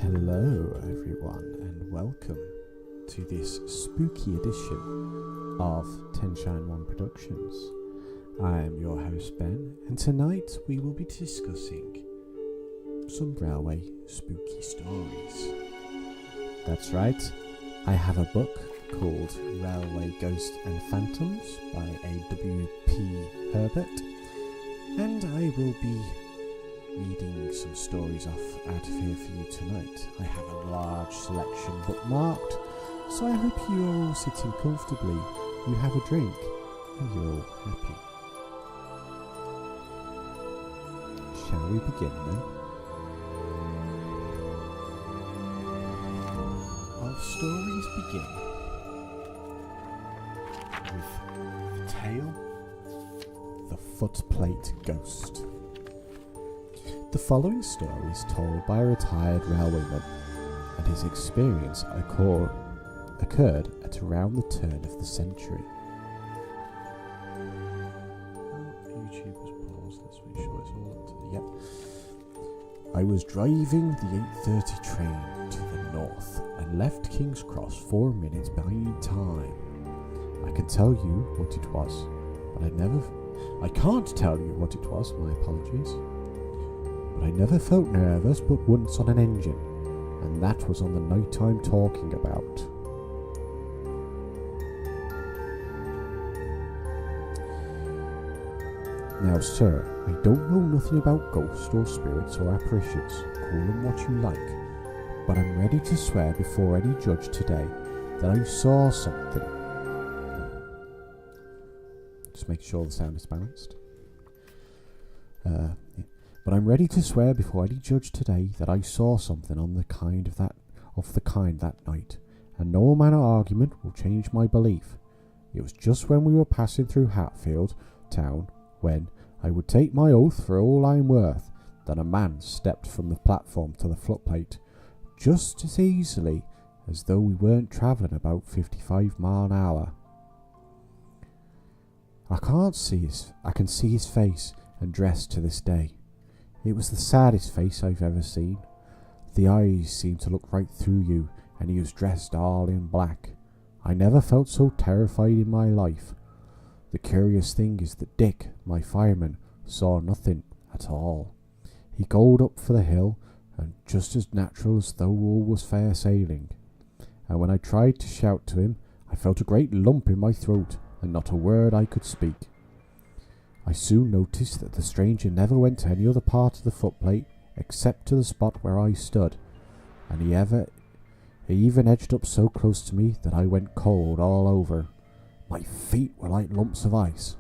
Hello everyone and welcome to this spooky edition of TeNsHiNe1 Productions. I am your host Ben, and tonight we will be discussing some railway spooky stories. That's right, I have a book called Railway Ghosts and Phantoms by A.W.P. Herbert, and I will be reading some stories off out of here for you tonight. I have a large selection bookmarked, so I hope you are all sitting comfortably, you have a drink, and you're all happy. Shall we begin then? Our stories begin with the tale, The Footplate Ghost. The following story is told by a retired railwayman, and his experience occurred at around the turn of the century. YouTube was paused, let's make sure it's all up to the... Yep. I was driving the 8:30 train to the north and left King's Cross 4 minutes behind time. I can tell you what it was, but I can't tell you what it was, my apologies. I never felt nervous but once on an engine, and that was on the night I'm talking about. Now sir, I don't know nothing about ghosts or spirits or apparitions, call them what you like, but I'm ready to swear before any judge today that I saw something. Just make sure the sound is balanced. But I'm ready to swear before any judge today that I saw something of the kind that night, and no amount of argument will change my belief. It was just when we were passing through Hatfield town, when, I would take my oath for all I'm worth, that a man stepped from the platform to the footplate, just as easily as though we weren't travelling about 55 miles an hour. I can see his face and dress to this day. It was the saddest face I've ever seen. The eyes seemed to look right through you, and he was dressed all in black. I never felt so terrified in my life. The curious thing is that Dick, my fireman, saw nothing at all. He goed up for the hill, and just as natural as though all was fair sailing. And when I tried to shout to him, I felt a great lump in my throat, and not a word I could speak. I soon noticed that the stranger never went to any other part of the footplate except to the spot where I stood, and he even edged up so close to me that I went cold all over. My feet were like lumps of ice.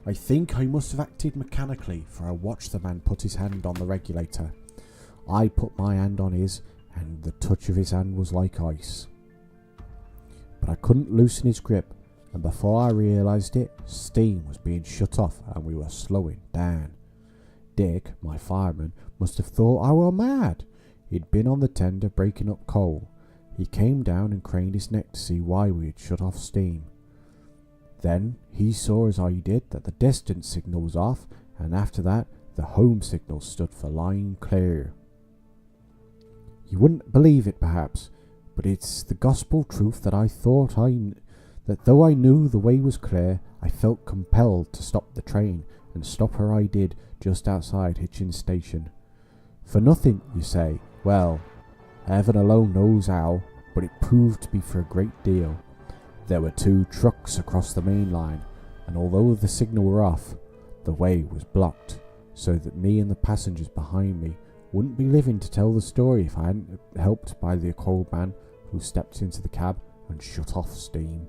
I think I must have acted mechanically, for I watched the man put his hand on the regulator. I put my hand on his, and the touch of his hand was like ice. But I couldn't loosen his grip, and before I realised it, steam was being shut off and we were slowing down. Dick, my fireman, must have thought I were mad. He'd been on the tender breaking up coal. He came down and craned his neck to see why we had shut off steam. Then he saw as I did that the distance signal was off, and after that the home signal stood for line clear. You wouldn't believe it perhaps, but it's the gospel truth that though I knew the way was clear, I felt compelled to stop the train, and stop her I did just outside Hitchin's station. For nothing, you say. Well, heaven alone knows how, but it proved to be for a great deal. There were 2 trucks across the main line, and although the signal were off, the way was blocked, so that me and the passengers behind me wouldn't be living to tell the story if I hadn't been helped by the cold man who stepped into the cab and shut off steam.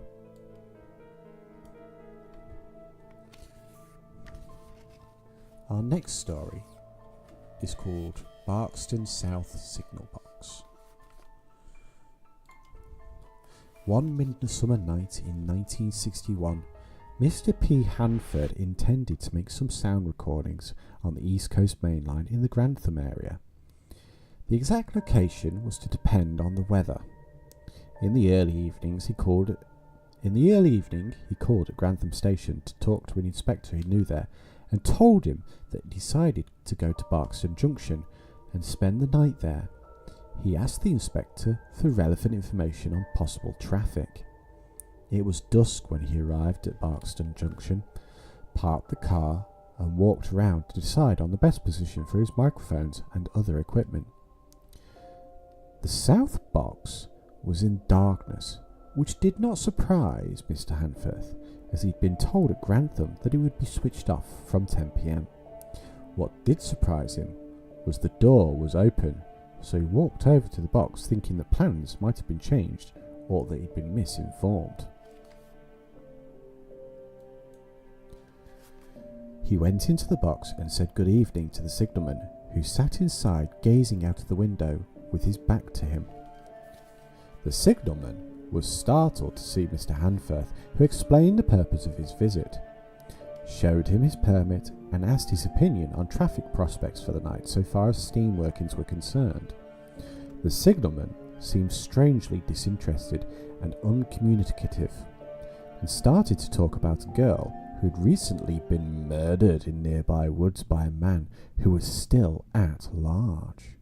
Our next story is called Barkston South Signal Box. One midsummer night in 1961, Mr. P. Hanford intended to make some sound recordings on the East Coast Main Line in the Grantham area. The exact location was to depend on the weather. In the early evening, he called at Grantham Station to talk to an inspector he knew there, and told him that he decided to go to Barkston Junction and spend the night there. He asked the inspector for relevant information on possible traffic. It was dusk when he arrived at Barkston Junction, parked the car and walked around to decide on the best position for his microphones and other equipment. The south box was in darkness, which did not surprise Mr. Hanforth, as he'd been told at Grantham that it would be switched off from 10 p.m. What did surprise him was the door was open, so he walked over to the box thinking that plans might have been changed or that he'd been misinformed. He went into the box and said good evening to the signalman, who sat inside gazing out of the window with his back to him. The signalman was startled to see Mr. Hanforth, who explained the purpose of his visit, showed him his permit and asked his opinion on traffic prospects for the night so far as steam workings were concerned. The signalman seemed strangely disinterested and uncommunicative, and started to talk about a girl who had recently been murdered in nearby woods by a man who was still at large.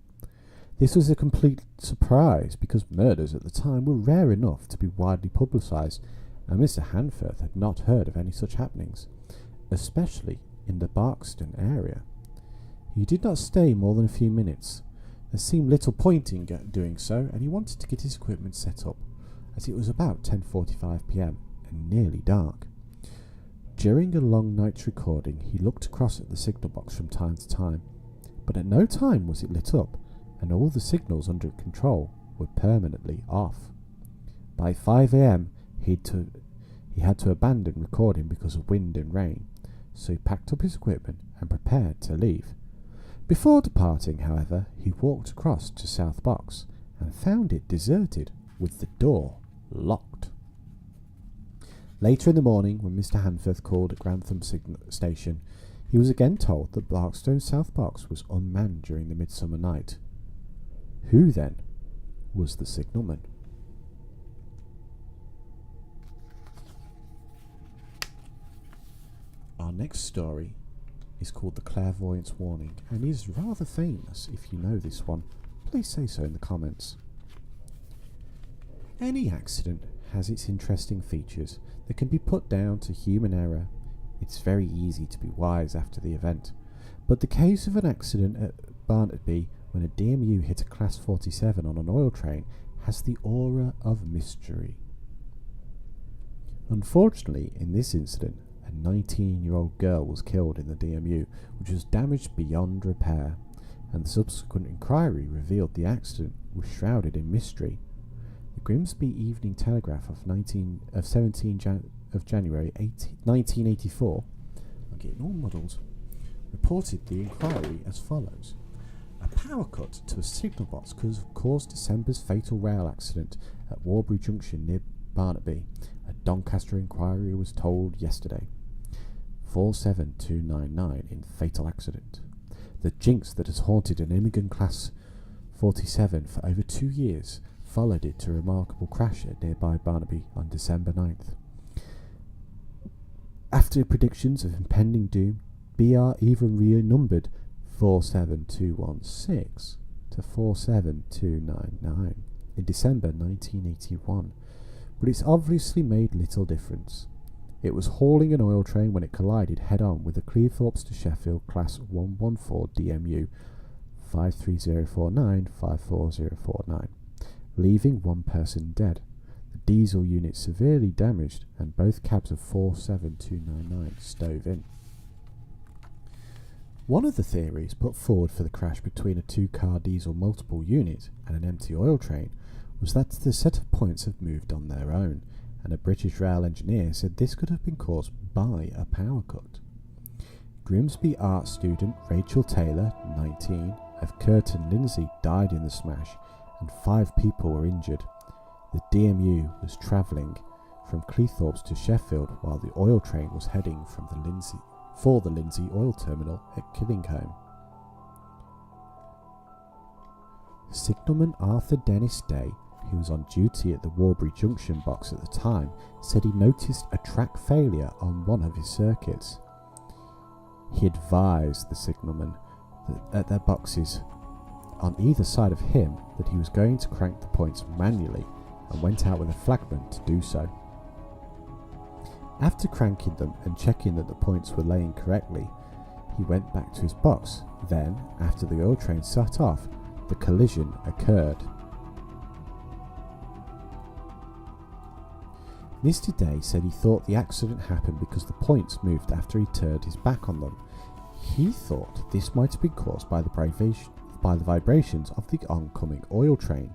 This was a complete surprise, because murders at the time were rare enough to be widely publicised, and Mr. Hanforth had not heard of any such happenings, especially in the Barkston area. He did not stay more than a few minutes. There seemed little point in doing so, and he wanted to get his equipment set up, as it was about 10:45 p.m. and nearly dark. During a long night's recording, he looked across at the signal box from time to time, but at no time was it lit up, and all the signals under control were permanently off. By 5 a.m. he had to abandon recording because of wind and rain, so he packed up his equipment and prepared to leave. Before departing, however, he walked across to South Box and found it deserted, with the door locked. Later in the morning, when Mr. Hanforth called at Grantham Station, he was again told that Barkston South Box was unmanned during the midsummer night. Who, then, was the signalman? Our next story is called The Clairvoyant's Warning, and is rather famous. If you know this one, please say so in the comments. Any accident has its interesting features that can be put down to human error. It's very easy to be wise after the event, but the case of an accident at Barnaby when a DMU hit a Class 47 on an oil train has the aura of mystery. Unfortunately, in this incident, a 19-year-old girl was killed in the DMU, which was damaged beyond repair, and the subsequent inquiry revealed the accident was shrouded in mystery. The Grimsby Evening Telegraph of 17 January 1984, I'm getting all muddled, reported the inquiry as follows. A power cut to a signal box could have caused December's fatal rail accident at Warbury Junction near Barnaby. A Doncaster inquiry was told yesterday. 47299 in fatal accident. The jinx that has haunted an Immigrant Class 47 for over 2 years followed it to a remarkable crash at nearby Barnaby on December 9th. After predictions of impending doom, BR even renumbered 47216 to 47299 in December 1981, but it's obviously made little difference. It was hauling an oil train when it collided head-on with the Cleethorpes to Sheffield Class 114 DMU 53049-54049, leaving one person dead, the diesel unit severely damaged, and both cabs of 47299 stove in. One of the theories put forward for the crash between a two-car diesel multiple unit and an empty oil train was that the set of points had moved on their own, and a British rail engineer said this could have been caused by a power cut. Grimsby art student Rachel Taylor, 19, of Curtin Lindsay died in the smash, and 5 people were injured. The DMU was travelling from Cleethorpes to Sheffield while the oil train was heading for the Lindsay oil terminal at Killingholme. Signalman Arthur Dennis Day, who was on duty at the Warbury Junction box at the time, said he noticed a track failure on one of his circuits. He advised the signalman that their boxes on either side of him that he was going to crank the points manually and went out with a flagman to do so. After cranking them and checking that the points were laying correctly, he went back to his box. Then, after the oil train set off, the collision occurred. Mr. Day said he thought the accident happened because the points moved after he turned his back on them. He thought this might have been caused by the vibrations of the oncoming oil train.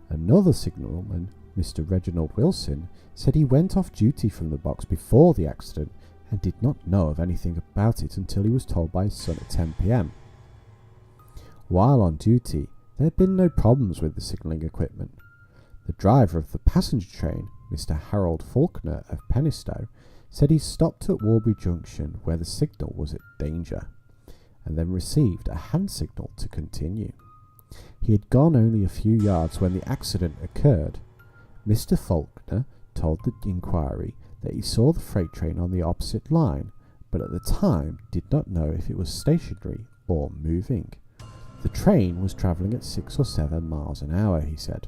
Another signalman, Mr. Reginald Wilson, said he went off duty from the box before the accident and did not know of anything about it until he was told by his son at 10 p.m. While on duty, there had been no problems with the signalling equipment. The driver of the passenger train, Mr. Harold Faulkner of Penistone, said he stopped at Warbury Junction where the signal was at danger, and then received a hand signal to continue. He had gone only a few yards when the accident occurred. Mr. Faulkner told the inquiry that he saw the freight train on the opposite line, but at the time did not know if it was stationary or moving. The train was travelling at 6 or 7 miles an hour, he said.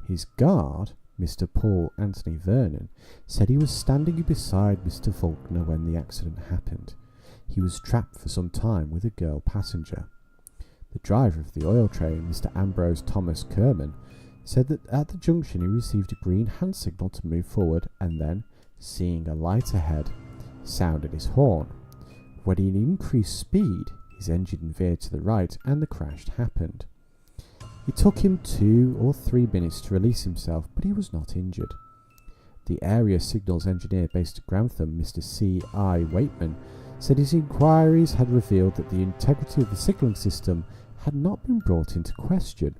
His guard, Mr. Paul Anthony Vernon, said he was standing beside Mr. Faulkner when the accident happened. He was trapped for some time with a girl passenger. The driver of the oil train, Mr. Ambrose Thomas Kerman, said that at the junction he received a green hand signal to move forward and then, seeing a light ahead, sounded his horn. When he increased speed, his engine veered to the right and the crash happened. It took him 2 or 3 minutes to release himself, but he was not injured. The area signals engineer based at Grantham, Mr. C.I. Waitman, said his inquiries had revealed that the integrity of the signalling system had not been brought into question.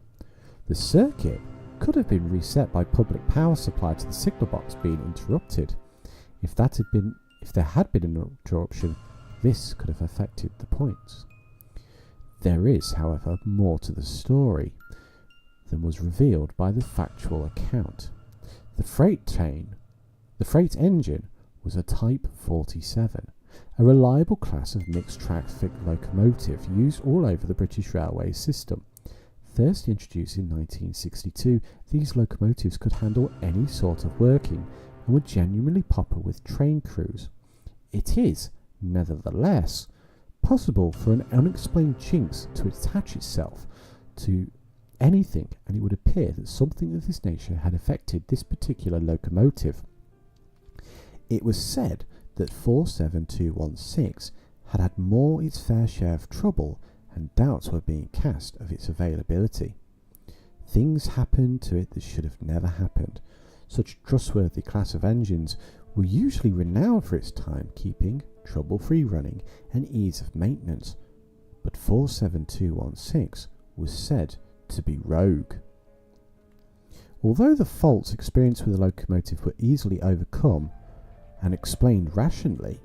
The circuit could have been reset by public power supply to the signal box being interrupted. If there had been an interruption, this could have affected the points. There is, however, more to the story than was revealed by the factual account. The freight engine was a Type 47, a reliable class of mixed traffic locomotive used all over the British railway system. First introduced in 1962, these locomotives could handle any sort of working and were genuinely popular with train crews. It is, nevertheless, possible for an unexplained chinks to attach itself to anything, and it would appear that something of this nature had affected this particular locomotive. It was said that 47216 had had more its fair share of trouble, and doubts were being cast of its availability. Things happened to it that should have never happened. Such trustworthy class of engines were usually renowned for its timekeeping, trouble-free running, and ease of maintenance, but 47216 was said to be rogue. Although the faults experienced with the locomotive were easily overcome and explained rationally,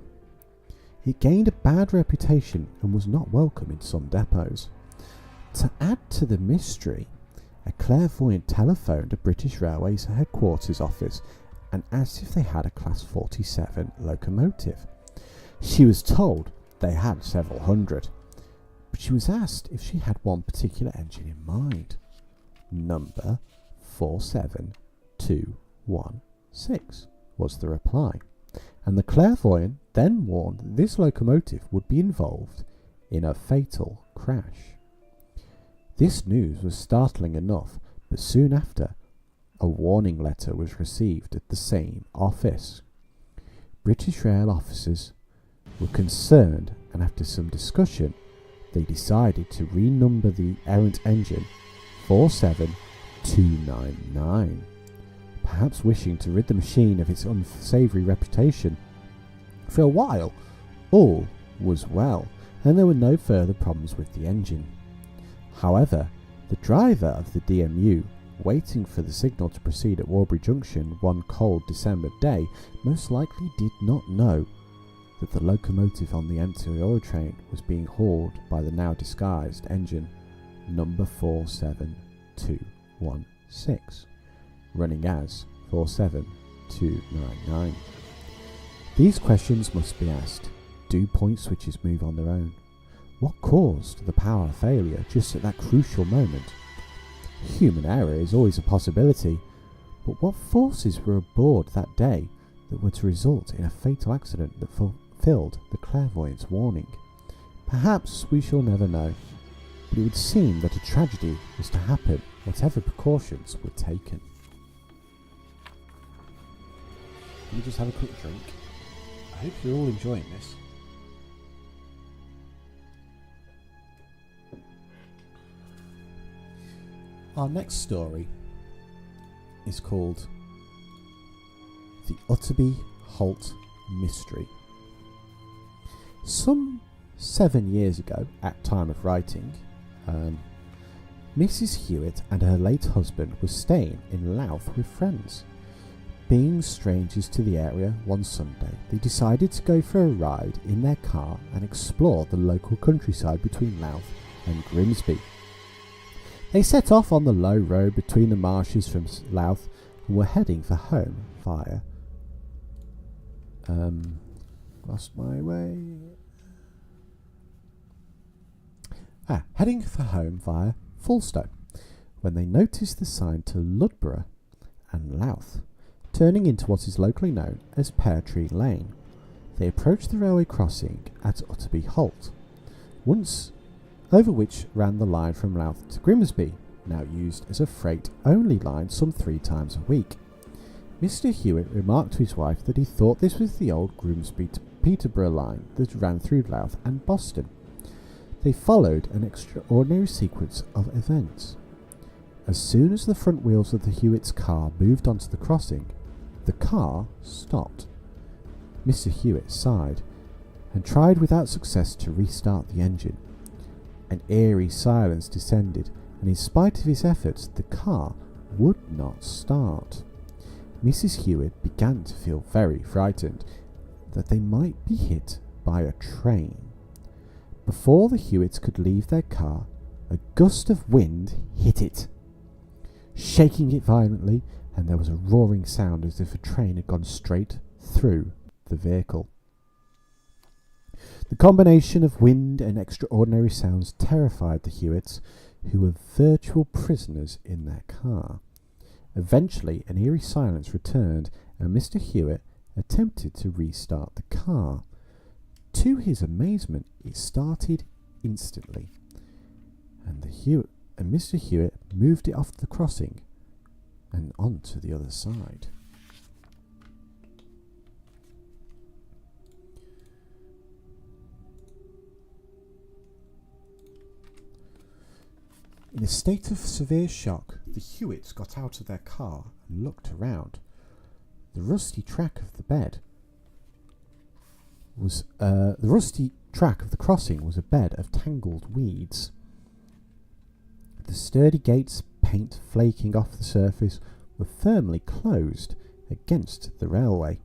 it gained a bad reputation and was not welcome in some depots. To add to the mystery, a clairvoyant telephoned a British Railways headquarters office and asked if they had a Class 47 locomotive. She was told they had several hundred, but she was asked if she had one particular engine in mind. Number 47216 was the reply, and the clairvoyant then warned that this locomotive would be involved in a fatal crash. This news was startling enough, but soon after, a warning letter was received at the same office. British Rail officers were concerned, and after some discussion, they decided to renumber the errant engine 47299, perhaps wishing to rid the machine of its unsavoury reputation. For a while, all was well, and there were no further problems with the engine. However, the driver of the DMU, waiting for the signal to proceed at Warbury Junction one cold December day, most likely did not know that the locomotive on the empty oil train was being hauled by the now disguised engine number 47216, running as 47299. These questions must be asked. Do point switches move on their own? What caused the power failure just at that crucial moment? Human error is always a possibility, but what forces were aboard that day that were to result in a fatal accident that fulfilled the clairvoyant's warning? Perhaps we shall never know, but it would seem that a tragedy was to happen, whatever precautions were taken. Let me just have a quick drink. I hope you're all enjoying this. Our next story is called The Utterby Holt Mystery. Some 7 years ago, at time of writing, Mrs. Hewitt and her late husband were staying in Louth with friends. Being strangers to the area one Sunday, they decided to go for a ride in their car and explore the local countryside between Louth and Grimsby. They set off on the low road between the marshes from Louth and were heading for home via... lost my way... heading for home via Falstone, when they noticed the sign to Ludborough and Louth, turning into what is locally known as Pear Tree Lane. They approached the railway crossing at Utterby Holt, once over which ran the line from Louth to Grimsby, now used as a freight-only line some 3 times a week. Mr. Hewitt remarked to his wife that he thought this was the old Grimsby to Peterborough line that ran through Louth and Boston. They followed an extraordinary sequence of events. As soon as the front wheels of the Hewitt's car moved onto the crossing, the car stopped. Mr. Hewitt sighed and tried without success to restart the engine. An eerie silence descended, and in spite of his efforts, the car would not start. Mrs. Hewitt began to feel very frightened that they might be hit by a train. Before the Hewitts could leave their car, a gust of wind hit it, shaking it violently, and there was a roaring sound as if a train had gone straight through the vehicle. The combination of wind and extraordinary sounds terrified the Hewitts, who were virtual prisoners in their car. Eventually, an eerie silence returned, and Mr. Hewitt attempted to restart the car. To his amazement, it started instantly, and Mr. Hewitt moved it off the crossing and onto the other side. In a state of severe shock, the Hewitts got out of their car and looked around. The rusty track of the crossing was a bed of tangled weeds. The sturdy gates, paint flaking off the surface, were firmly closed against the railway.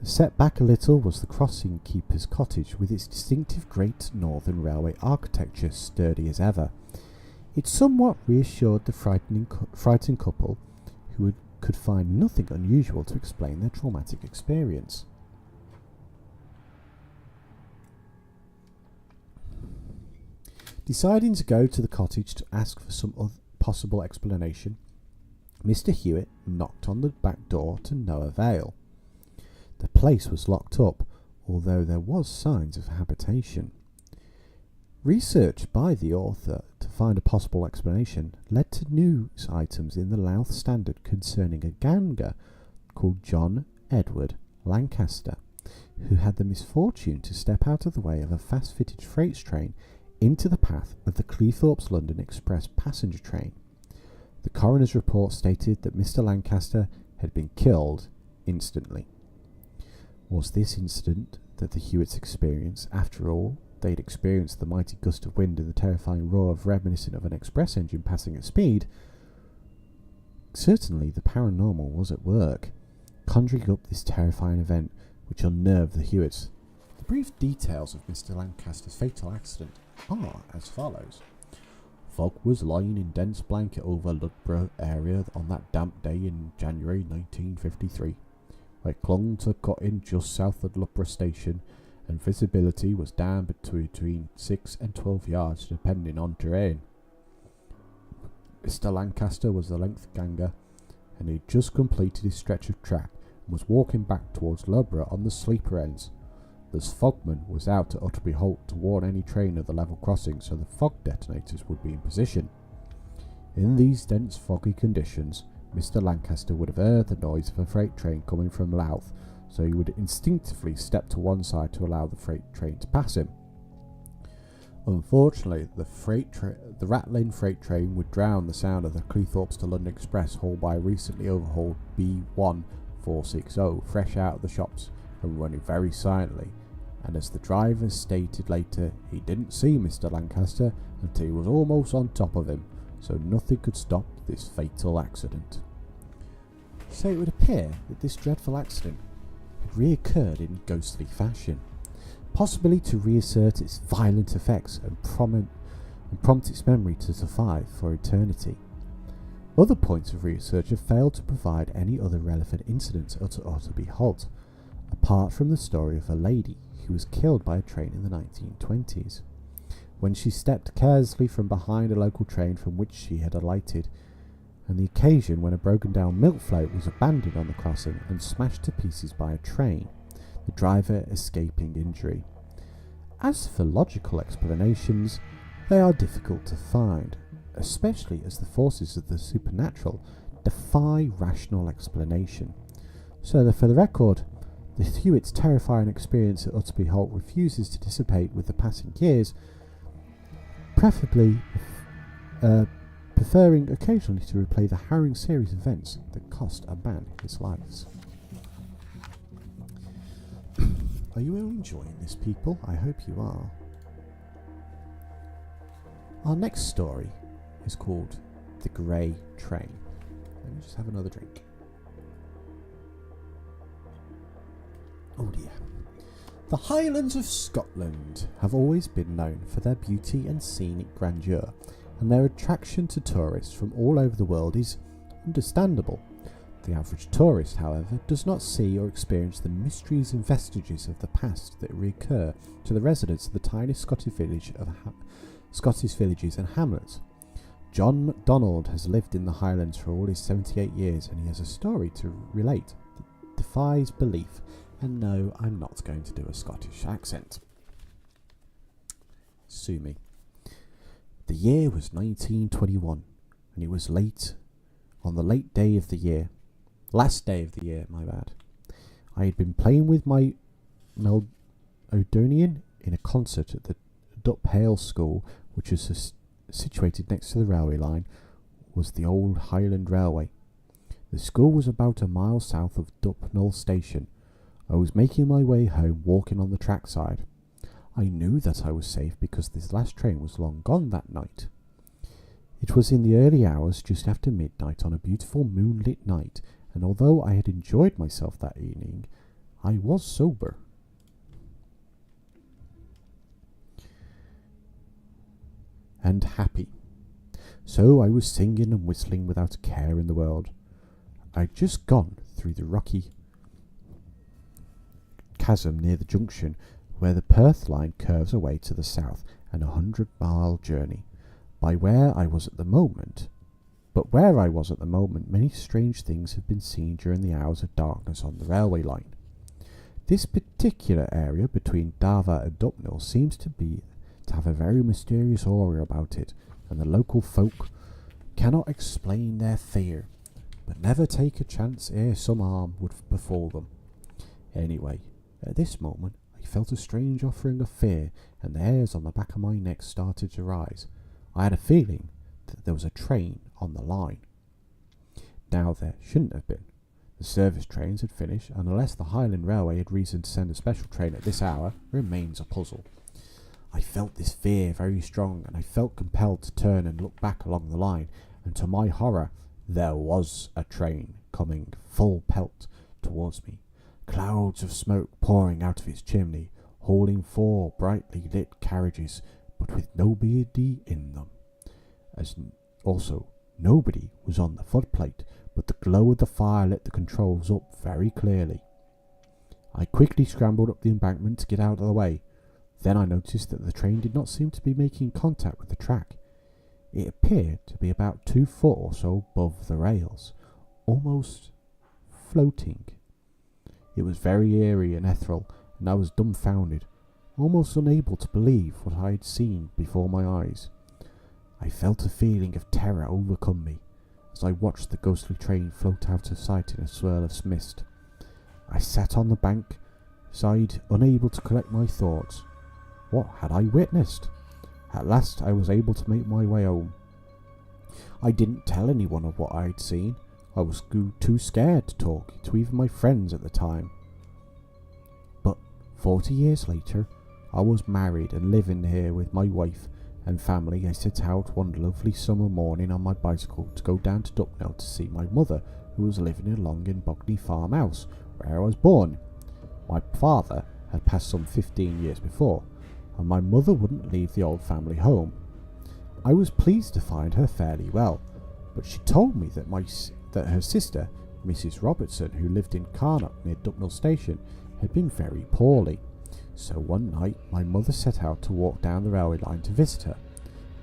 Set back a little was the crossing keeper's cottage, with its distinctive Great Northern Railway architecture sturdy as ever. It somewhat reassured the frightened couple, who could find nothing unusual to explain their traumatic experience. Deciding to go to the cottage to ask for some possible explanation, Mr. Hewitt knocked on the back door to no avail. The place was locked up, although there was signs of habitation. Research by the author to find a possible explanation led to news items in the Louth Standard concerning a gauger called John Edward Lancaster, who had the misfortune to step out of the way of a fast-fitted freight train into the path of the Cleethorpes London Express passenger train. The coroner's report stated that Mr. Lancaster had been killed instantly. Was this incident that the Hewitts experienced? After all, they'd experienced the mighty gust of wind and the terrifying roar reminiscent of an express engine passing at speed. Certainly the paranormal was at work, conjuring up this terrifying event which unnerved the Hewitts. The brief details of Mr. Lancaster's fatal accident are as follows. Fog was lying in dense blanket over Ludborough area on that damp day in January 1953. I clung to a cottage just south of Ludborough station and visibility was down between 6 and 12 yards depending on terrain. Mr. Lancaster was the length ganger, and he had just completed his stretch of track and was walking back towards Loughborough on the sleeper ends. The fogman was out at Utterby Holt to warn any train of the level crossing, so the fog detonators would be in position. In these dense foggy conditions, Mr. Lancaster would have heard the noise of a freight train coming from Louth, so he would instinctively step to one side to allow the freight train to pass him. Unfortunately, the rattling freight train would drown the sound of the Cleethorpes to London Express hauled by a recently overhauled B1460, fresh out of the shops and running very silently. And as the driver stated later, he didn't see Mr. Lancaster until he was almost on top of him, so nothing could stop this fatal accident. So it would appear that this dreadful accident had reoccurred in ghostly fashion, possibly to reassert its violent effects and prompt its memory to survive for eternity. Other points of research have failed to provide any other relevant incidents at Utterby Holt, apart from the story of a lady who was killed by a train in the 1920s, when she stepped carelessly from behind a local train from which she had alighted, and the occasion when a broken down milk float was abandoned on the crossing and smashed to pieces by a train, the driver escaping injury. As for logical explanations, they are difficult to find, especially as the forces of the supernatural defy rational explanation. So that for the record, the Hewitt's terrifying experience at Utterby Holt refuses to dissipate with the passing years, preferably preferring occasionally to replay the harrowing series of events that cost a man his life. Are you all enjoying this, people? I hope you are. Our next story is called The Grey Train. Let me just have another drink. Oh dear. The Highlands of Scotland have always been known for their beauty and scenic grandeur, and their attraction to tourists from all over the world is understandable. The average tourist, however, does not see or experience the mysteries and vestiges of the past that recur to the residents of the tiny Scottish villages and hamlets. John MacDonald has lived in the Highlands for all his 78 years, and he has a story to relate that defies belief. And no, I'm not going to do a Scottish accent. Sue me. The year was 1921, and it was late on the last day of the year, my bad. I had been playing with my Meldonian in a concert at the Duphale School, which was situated next to the railway line, was the old Highland Railway. The school was about a mile south of Duphale Station. I was making my way home walking on the track side. I knew that I was safe because this last train was long gone that night. It was in the early hours just after midnight on a beautiful moonlit night, and although I had enjoyed myself that evening, I was sober. And happy. So I was singing and whistling without a care in the world. I'd just gone through the rocky chasm near the junction where the Perth line curves away to the south, and 100-mile journey. Where I was at the moment, many strange things have been seen during the hours of darkness on the railway line. This particular area between Dava and Duphale seems to have a very mysterious aura about it, and the local folk cannot explain their fear, but never take a chance ere some harm would befall them. Anyway, at this moment I felt a strange offering of fear, and the hairs on the back of my neck started to rise. I had a feeling that there was a train on the line. Now there shouldn't have been. The service trains had finished, and unless the Highland Railway had reason to send a special train at this hour, remains a puzzle. I felt this fear very strong, and I felt compelled to turn and look back along the line, and to my horror, there was a train coming full pelt towards me, clouds of smoke pouring out of its chimney, hauling 4 brightly lit carriages, but with nobody in them. As also, nobody was on the footplate, but the glow of the fire lit the controls up very clearly. I quickly scrambled up the embankment to get out of the way. Then I noticed that the train did not seem to be making contact with the track. It appeared to be about 2 foot or so above the rails, almost floating. It was very eerie and ethereal, and I was dumbfounded, almost unable to believe what I had seen before my eyes. I felt a feeling of terror overcome me as I watched the ghostly train float out of sight in a swirl of mist. I sat on the bank side, unable to collect my thoughts. What had I witnessed? At last I was able to make my way home. I didn't tell anyone of what I had seen. I was too scared to talk to even my friends at the time. But 40 years later, I was married and living here with my wife and family. I set out one lovely summer morning on my bicycle to go down to Ducknell to see my mother, who was living along in Bogney farmhouse, where I was born. My father had passed some 15 years before, and my mother wouldn't leave the old family home. I was pleased to find her fairly well, but she told me that her sister, Mrs. Robertson, who lived in Carnock near Ducknell Station, had been very poorly. So one night my mother set out to walk down the railway line to visit her.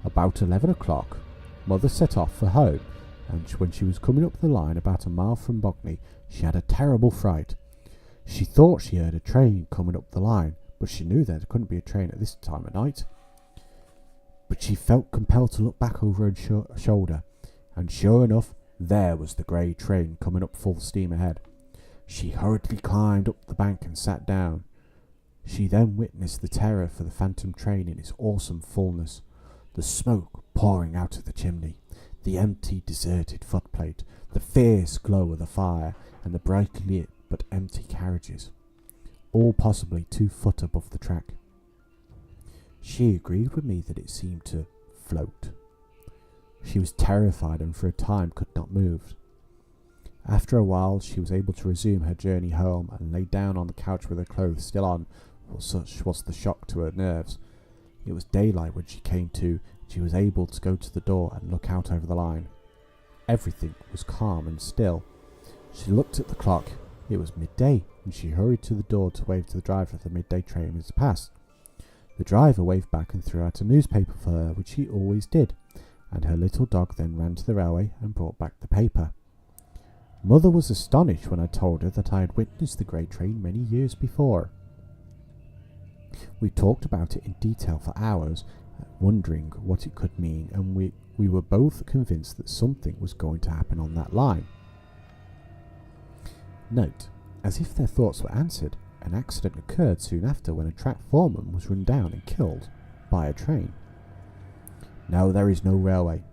About 11 o'clock, mother set off for home, and when she was coming up the line about a mile from Bogney, she had a terrible fright. She thought she heard a train coming up the line, but she knew there couldn't be a train at this time of night. But she felt compelled to look back over her shoulder, and sure enough, there was the grey train coming up full steam ahead. She hurriedly climbed up the bank and sat down. She then witnessed the terror for the phantom train in its awesome fullness, the smoke pouring out of the chimney, the empty, deserted footplate, the fierce glow of the fire, and the brightly lit but empty carriages, all possibly 2 foot above the track. She agreed with me that it seemed to float. She was terrified and for a time could not move. After a while she was able to resume her journey home and lay down on the couch with her clothes still on, for such was the shock to her nerves. It was daylight when she came to. She was able to go to the door and look out over the line. Everything was calm and still. She looked at the clock. It was midday, and she hurried to the door to wave to the driver of the midday train as it passed. The driver waved back and threw out a newspaper for her, which he always did, and her little dog then ran to the railway and brought back the paper. Mother was astonished when I told her that I had witnessed the grey train many years before. We talked about it in detail for hours, wondering what it could mean, and we were both convinced that something was going to happen on that line. Note, as if their thoughts were answered, an accident occurred soon after when a track foreman was run down and killed by a train. Now there is no railway.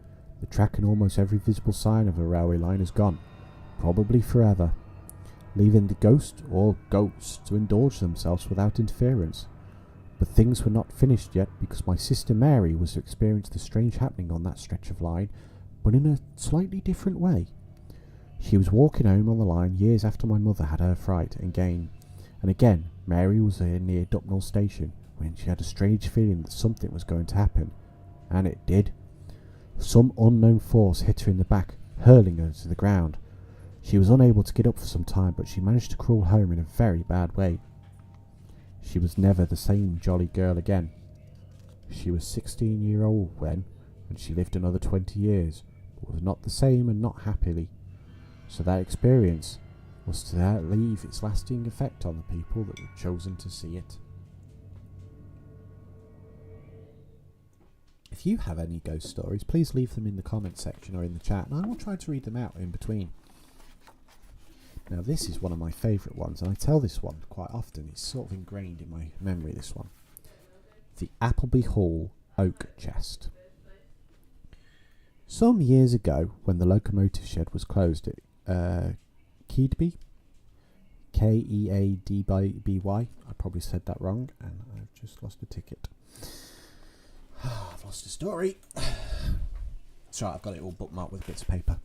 The track and almost every visible sign of a railway line is gone, probably forever, leaving the ghost or ghosts to indulge themselves without interference. But things were not finished yet, because my sister Mary was to experience the strange happening on that stretch of line, but in a slightly different way. She was walking home on the line years after my mother had her fright, and again Mary was near Ducknell Station when she had a strange feeling that something was going to happen, and it did. Some unknown force hit her in the back, hurling her to the ground. She was unable to get up for some time, but she managed to crawl home in a very bad way. She was never the same jolly girl again. She was 16-year-old then, and she lived another 20 years, but was not the same and not happily. So that experience was to leave its lasting effect on the people that had chosen to see it. If you have any ghost stories, please leave them in the comment section or in the chat, and I will try to read them out in between. Now this is one of my favourite ones, and I tell this one quite often. It's sort of ingrained in my memory, this one. The Appleby Hall Oak Chest. Some years ago, when the locomotive shed was closed at Keadby, Keadby, I probably said that wrong, and I've just lost a ticket. I've lost a story. Sorry, I've got it all bookmarked with bits of paper.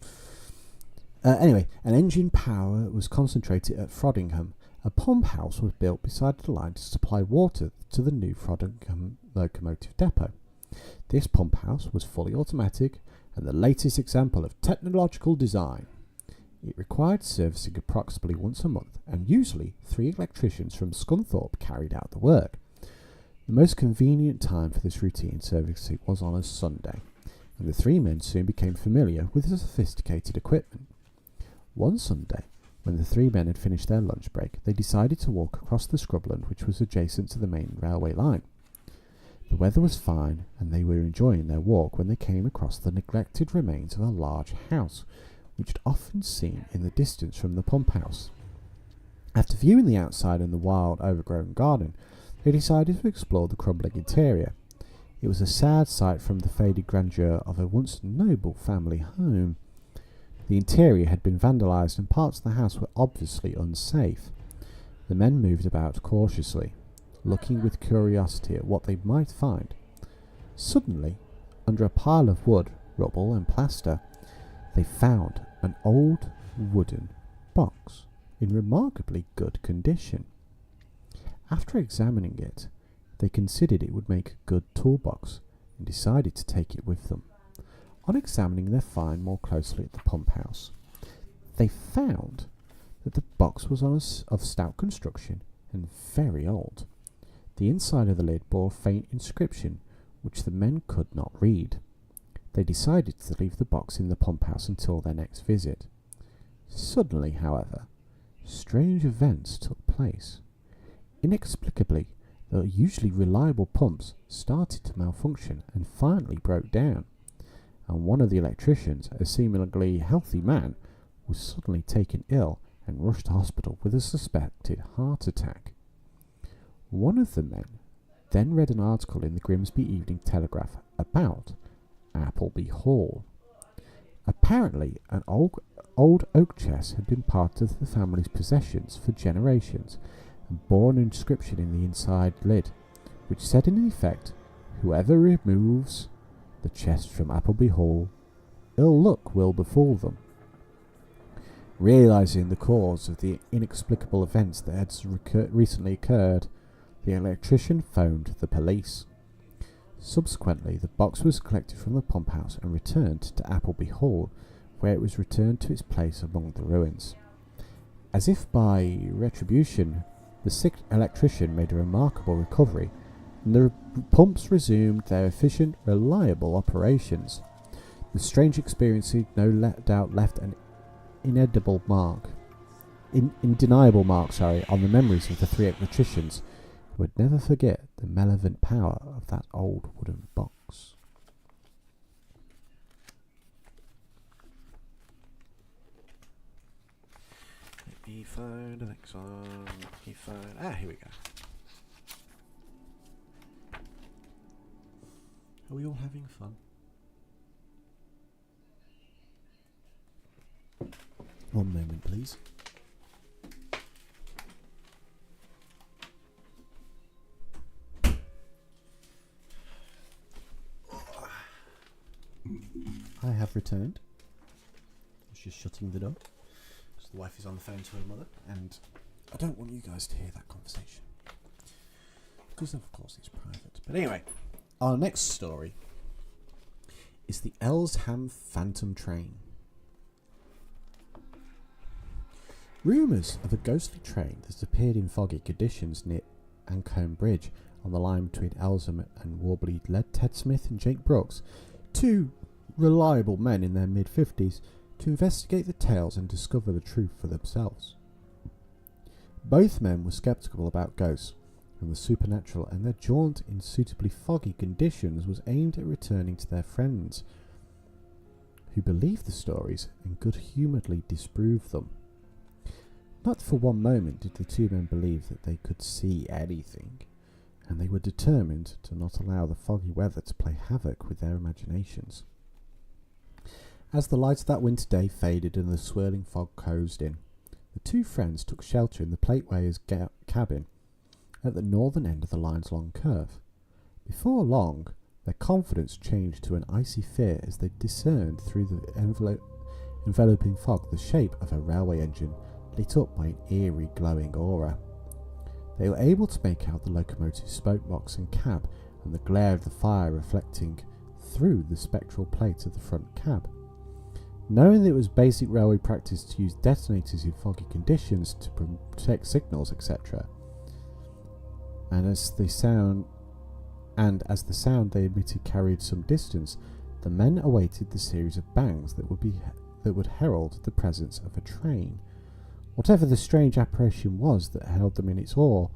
Anyway, an engine power was concentrated at Frodingham. A pump house was built beside the line to supply water to the new Frodingham locomotive depot. This pump house was fully automatic and the latest example of technological design. It required servicing approximately once a month, and usually 3 electricians from Scunthorpe carried out the work. The most convenient time for this routine servicing was on a Sunday, and the 3 men soon became familiar with the sophisticated equipment. One Sunday, when the 3 men had finished their lunch break, they decided to walk across the scrubland which was adjacent to the main railway line. The weather was fine, and they were enjoying their walk when they came across the neglected remains of a large house, which had often seen in the distance from the pump house. After viewing the outside and the wild, overgrown garden, they decided to explore the crumbling interior. It was a sad sight from the faded grandeur of a once noble family home. The interior had been vandalised, and parts of the house were obviously unsafe. The men moved about cautiously, looking with curiosity at what they might find. Suddenly, under a pile of wood, rubble and plaster, they found an old wooden box in remarkably good condition. After examining it, they considered it would make a good toolbox and decided to take it with them. On examining their find more closely at the pump house, they found that the box was of stout construction and very old. The inside of the lid bore a faint inscription which the men could not read. They decided to leave the box in the pump house until their next visit. Suddenly, however, strange events took place. Inexplicably, the usually reliable pumps started to malfunction and finally broke down, and one of the electricians, a seemingly healthy man, was suddenly taken ill and rushed to hospital with a suspected heart attack. One of the men then read an article in the Grimsby Evening Telegraph about Appleby Hall. Apparently, an old oak chest had been part of the family's possessions for generations, and bore an inscription in the inside lid, which said in effect, "Whoever removes the chest from Appleby Hall, ill luck will befall them." Realising the cause of the inexplicable events that had recently occurred, the electrician phoned the police. Subsequently, the box was collected from the pump house and returned to Appleby Hall, where it was returned to its place among the ruins. As if by retribution, the sick electrician made a remarkable recovery, and the pumps resumed their efficient, reliable operations. The strange experience no doubt left an undeniable mark on the memories of the 3 electricians, who would never forget the malevolent power of that old wooden box. Let me find the next one. Here we go. Are we all having fun? One moment, please. I have returned. I was just shutting the door because the wife is on the phone to her mother, and I don't want you guys to hear that conversation because, of course, it's private. But anyway, our next story is the Elsham Phantom Train. Rumours of a ghostly train that appeared in foggy conditions near Ancombe Bridge on the line between Elsham and Warbley led Ted Smith and Jake Brooks, 2 reliable men in their mid-50s, to investigate the tales and discover the truth for themselves. Both men were sceptical about ghosts and the supernatural, and their jaunt in suitably foggy conditions was aimed at returning to their friends, who believed the stories and good-humouredly disproved them. Not for one moment did the 2 men believe that they could see anything, and they were determined to not allow the foggy weather to play havoc with their imaginations. As the light of that winter day faded and the swirling fog closed in, the 2 friends took shelter in the platewayer's cabin at the northern end of the line's long curve. Before long, their confidence changed to an icy fear as they discerned through the enveloping fog the shape of a railway engine lit up by an eerie glowing aura. They were able to make out the locomotive's spoke box and cab, and the glare of the fire reflecting through the spectral plate of the front cab. Knowing that it was basic railway practice to use detonators in foggy conditions to protect signals, etc., as the sound they emitted carried some distance, the men awaited the series of bangs that would herald the presence of a train. Whatever the strange apparition was that held them in its awe,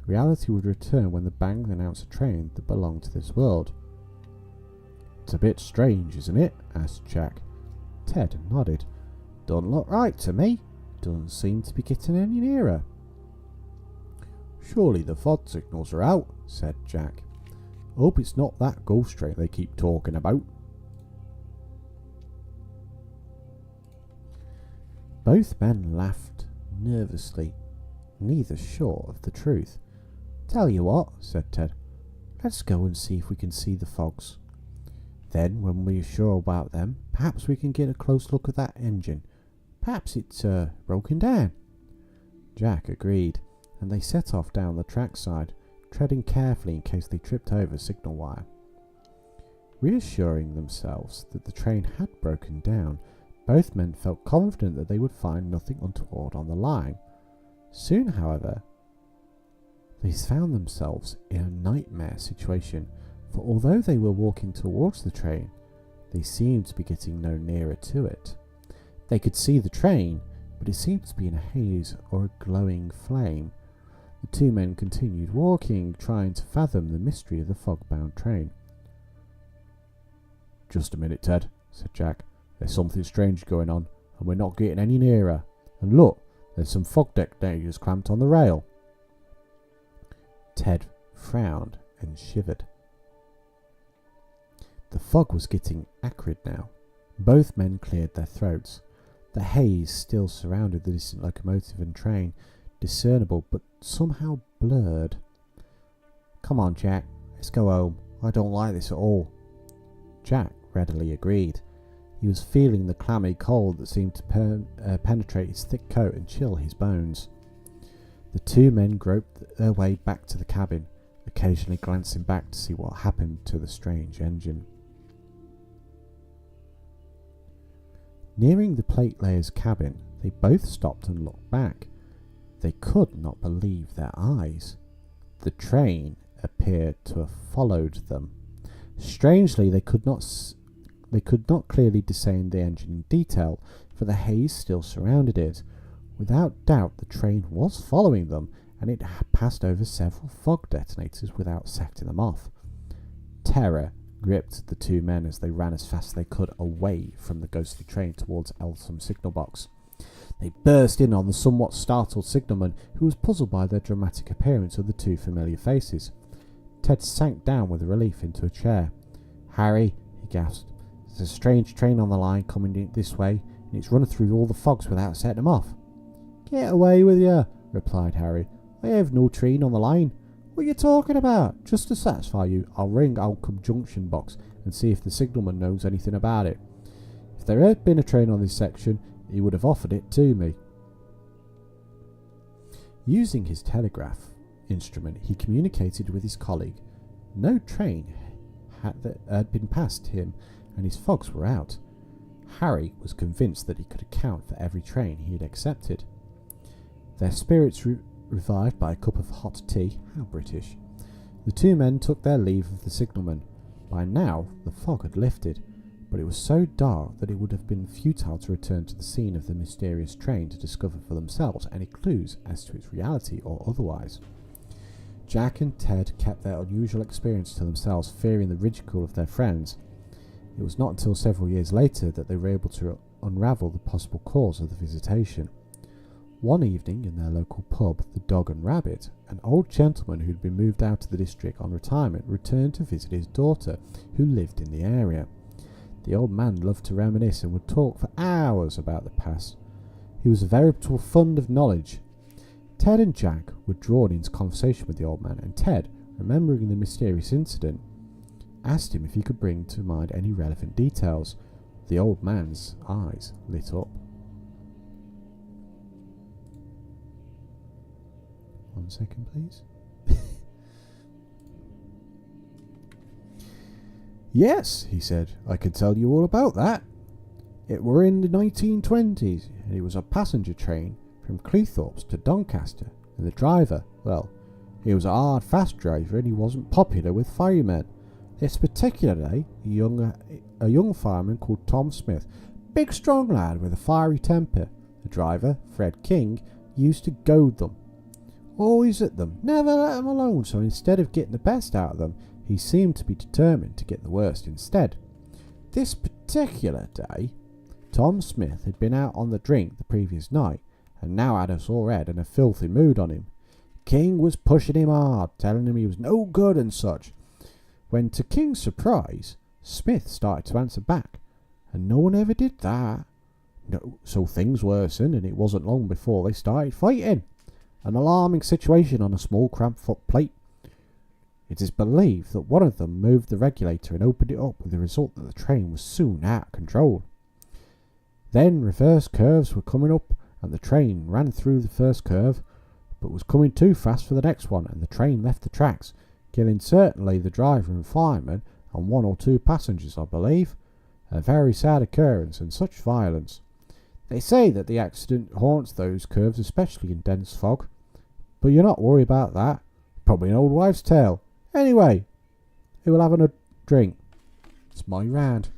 reality would return when the bang announced a train that belonged to this world. "It's a bit strange, isn't it?" asked Jack. Ted nodded. "Doesn't look right to me. Doesn't seem to be getting any nearer." "Surely the fog signals are out," said Jack. "Hope it's not that ghost train they keep talking about." Both men laughed nervously, neither sure of the truth. "Tell you what," said Ted. "Let's go and see if we can see the fogs. Then, when we're sure about them, perhaps we can get a close look at that engine. Perhaps it's broken down." Jack agreed, and they set off down the trackside, treading carefully in case they tripped over a signal wire. Reassuring themselves that the train had broken down, both men felt confident that they would find nothing untoward on the line. Soon, however, they found themselves in a nightmare situation, for although they were walking towards the train, they seemed to be getting no nearer to it. They could see the train, but it seemed to be in a haze or a glowing flame. The two men continued walking, trying to fathom the mystery of the fog-bound train. "Just a minute, Ted," said Jack. "There's something strange going on, and we're not getting any nearer. And look, there's some fog detonators clamped on the rail." Ted frowned and shivered. The fog was getting acrid now. Both men cleared their throats. The haze still surrounded the distant locomotive and train, discernible but somehow blurred. "Come on, Jack, let's go home. I don't like this at all." Jack readily agreed. He was feeling the clammy cold that seemed to penetrate his thick coat and chill his bones. The two men groped their way back to the cabin, occasionally glancing back to see what happened to the strange engine. Nearing the plate layer's cabin, they both stopped and looked back. They could not believe their eyes. The train appeared to have followed them. Strangely, they could not clearly discern the engine in detail, for the haze still surrounded it. Without doubt, the train was following them, and it had passed over several fog detonators without setting them off. Terror gripped the two men as they ran as fast as they could away from the ghostly train towards Eltham signal box. They burst in on the somewhat startled signalman, who was puzzled by the dramatic appearance of the two familiar faces. Ted sank down with relief into a chair. "Harry," he gasped, "there's a strange train on the line coming this way, and it's running through all the fogs without setting them off." "Get away with you," replied Harry. "I have no train on the line. What are you talking about? Just to satisfy you, I'll ring Alcombe Junction box and see if the signalman knows anything about it. If there had been a train on this section, he would have offered it to me." Using his telegraph instrument, he communicated with his colleague. No train had been past him, and his fogs were out. Harry was convinced that he could account for every train he had accepted. Their spirits revived by a cup of hot tea. How British. The two men took their leave of the signalman. By now, the fog had lifted, but it was so dark that it would have been futile to return to the scene of the mysterious train to discover for themselves any clues as to its reality or otherwise. Jack and Ted kept their unusual experience to themselves, fearing the ridicule of their friends. It was not until several years later that they were able to unravel the possible cause of the visitation. One evening in their local pub, the Dog and Rabbit, an old gentleman who had been moved out of the district on retirement returned to visit his daughter, who lived in the area. The old man loved to reminisce and would talk for hours about the past. He was a veritable fund of knowledge. Ted and Jack were drawn into conversation with the old man, and Ted, remembering the mysterious incident, asked him if he could bring to mind any relevant details. The old man's eyes lit up. One second, please. "Yes," he said, "I can tell you all about that. It were in the 1920s, and it was a passenger train from Cleethorpes to Doncaster, and the driver, well, he was a hard, fast driver, and he wasn't popular with firemen. This particular day, a young fireman called Tom Smith, big strong lad with a fiery temper. The driver, Fred King, used to goad them. Always at them, never let them alone, so instead of getting the best out of them, he seemed to be determined to get the worst instead. This particular day, Tom Smith had been out on the drink the previous night, and now had a sore head and a filthy mood on him. King was pushing him hard, telling him he was no good and such, when to King's surprise, Smith started to answer back, and no one ever did that. No, so things worsened, and it wasn't long before they started fighting. An alarming situation on a small cramped footplate. It is believed that one of them moved the regulator and opened it up, with the result that the train was soon out of control. Then reverse curves were coming up, and the train ran through the first curve, but was coming too fast for the next one, and the train left the tracks, killing certainly the driver and fireman and 1 or 2 passengers, I believe. A very sad occurrence, and such violence. They say that the accident haunts those curves, especially in dense fog. But you're not worried about that. Probably an old wives' tale. Anyway, who will have a drink? It's my round.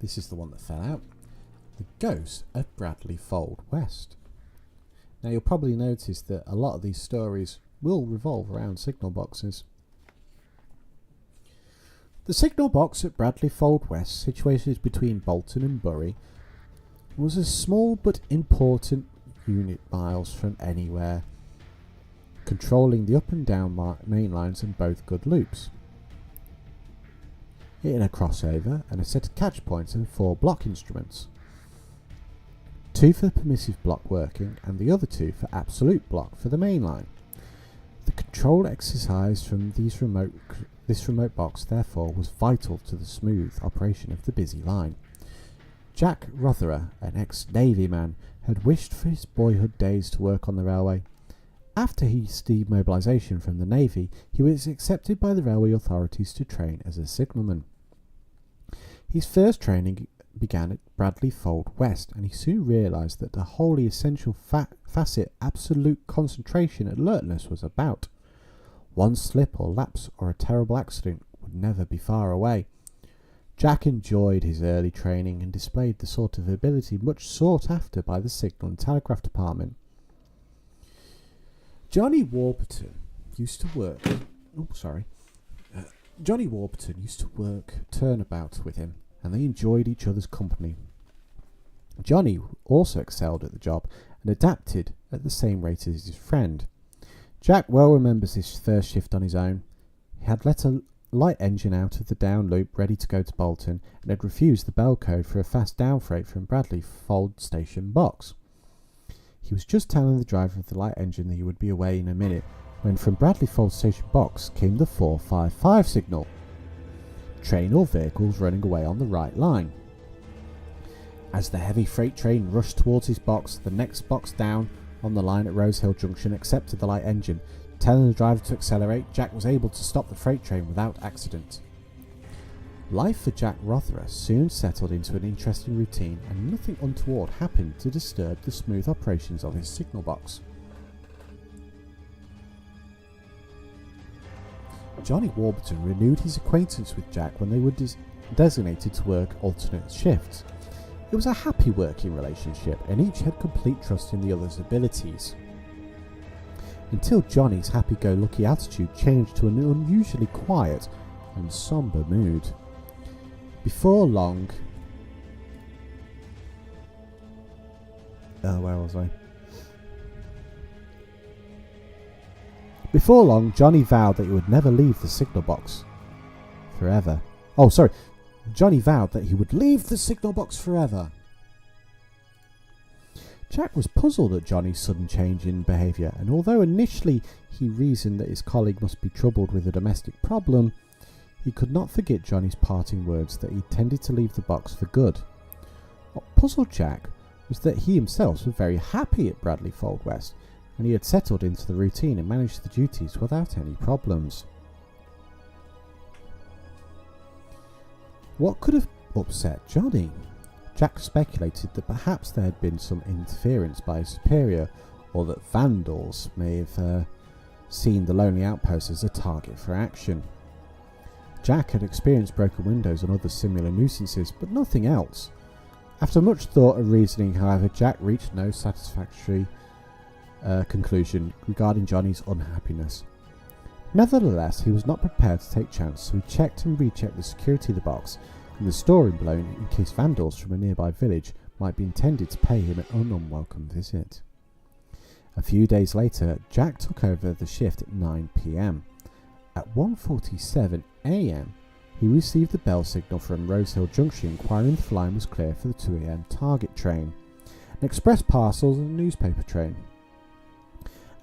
This is the one that fell out. The Ghost of Bradley Fold West. Now you'll probably notice that a lot of these stories will revolve around signal boxes. The signal box at Bradley Fold West, situated between Bolton and Bury, was a small but important unit miles from anywhere, controlling the up and down main lines and both good loops. It had a crossover and a set of catch points and 4 block instruments. 2 for permissive block working and the other 2 for absolute block for the main line. The control exercise from this remote box therefore was vital to the smooth operation of the busy line. Jack Rotherer, an ex-Navy man, had wished for his boyhood days to work on the railway. After his demobilisation from the Navy, he was accepted by the railway authorities to train as a signalman. His first training began at Bradley Fold West, and he soon realised that the wholly essential facet absolute concentration and alertness was about. One slip or lapse or a terrible accident would never be far away. Jack enjoyed his early training and displayed the sort of ability much sought after by the Signal and Telegraph Department. Johnny Warburton used to work turnabout with him, and they enjoyed each other's company. Johnny also excelled at the job and adapted at the same rate as his friend. Jack well remembers his first shift on his own. He had let a light engine out of the down loop ready to go to Bolton, and had refused the bell code for a fast down freight from Bradley Fold station box. He was just telling the driver of the light engine that he would be away in a minute, when from Bradley Fold station box came the 455 signal. Train or vehicles running away on the right line. As the heavy freight train rushed towards his box, the next box down on the line at Rosehill Junction accepted the light engine. Telling the driver to accelerate, Jack was able to stop the freight train without accident. Life for Jack Rotherer soon settled into an interesting routine, and nothing untoward happened to disturb the smooth operations of his signal box. Johnny Warburton renewed his acquaintance with Jack when they were designated to work alternate shifts. It was a happy working relationship, and each had complete trust in the other's abilities. Until Johnny's happy-go-lucky attitude changed to an unusually quiet and sombre mood. Before long... where was I? Before long, Johnny vowed that he would never leave the signal box forever. Johnny vowed that he would leave the signal box forever. Jack was puzzled at Johnny's sudden change in behaviour, and although initially he reasoned that his colleague must be troubled with a domestic problem, He could not forget Johnny's parting words that he intended to leave the box for good. What puzzled Jack was that he himself was very happy at Bradley Fold West, and he had settled into the routine and managed the duties without any problems. What could have upset Johnny? Jack speculated that perhaps there had been some interference by his superior, or that vandals may have seen the lonely outpost as a target for action. Jack had experienced broken windows and other similar nuisances, but nothing else. After much thought and reasoning, however, Jack reached no satisfactory conclusion regarding Johnny's unhappiness. Nevertheless, he was not prepared to take chance, so he checked and rechecked the security of the box and the storeroom below in case vandals from a nearby village might be intended to pay him an unwelcome visit. A few days later, Jack took over the shift at 9 p.m. At 1:47 a.m, he received the bell signal from Rose Hill Junction inquiring if the line was clear for the 2 a.m. target train, an express parcels and newspaper train.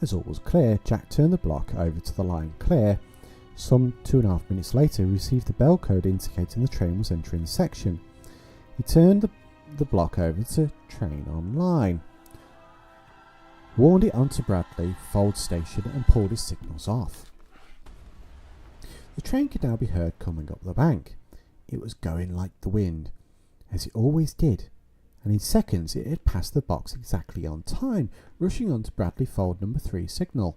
As all was clear, Jack turned the block over to the line clear. Some 2.5 minutes later, he received the bell code indicating the train was entering the section. He turned the block over to train online, warned it onto Bradley Fold Station and pulled his signals off. The train could now be heard coming up the bank. It was going like the wind, as it always did, and in seconds it had passed the box exactly on time, rushing on to Bradley Fold number 3 signal.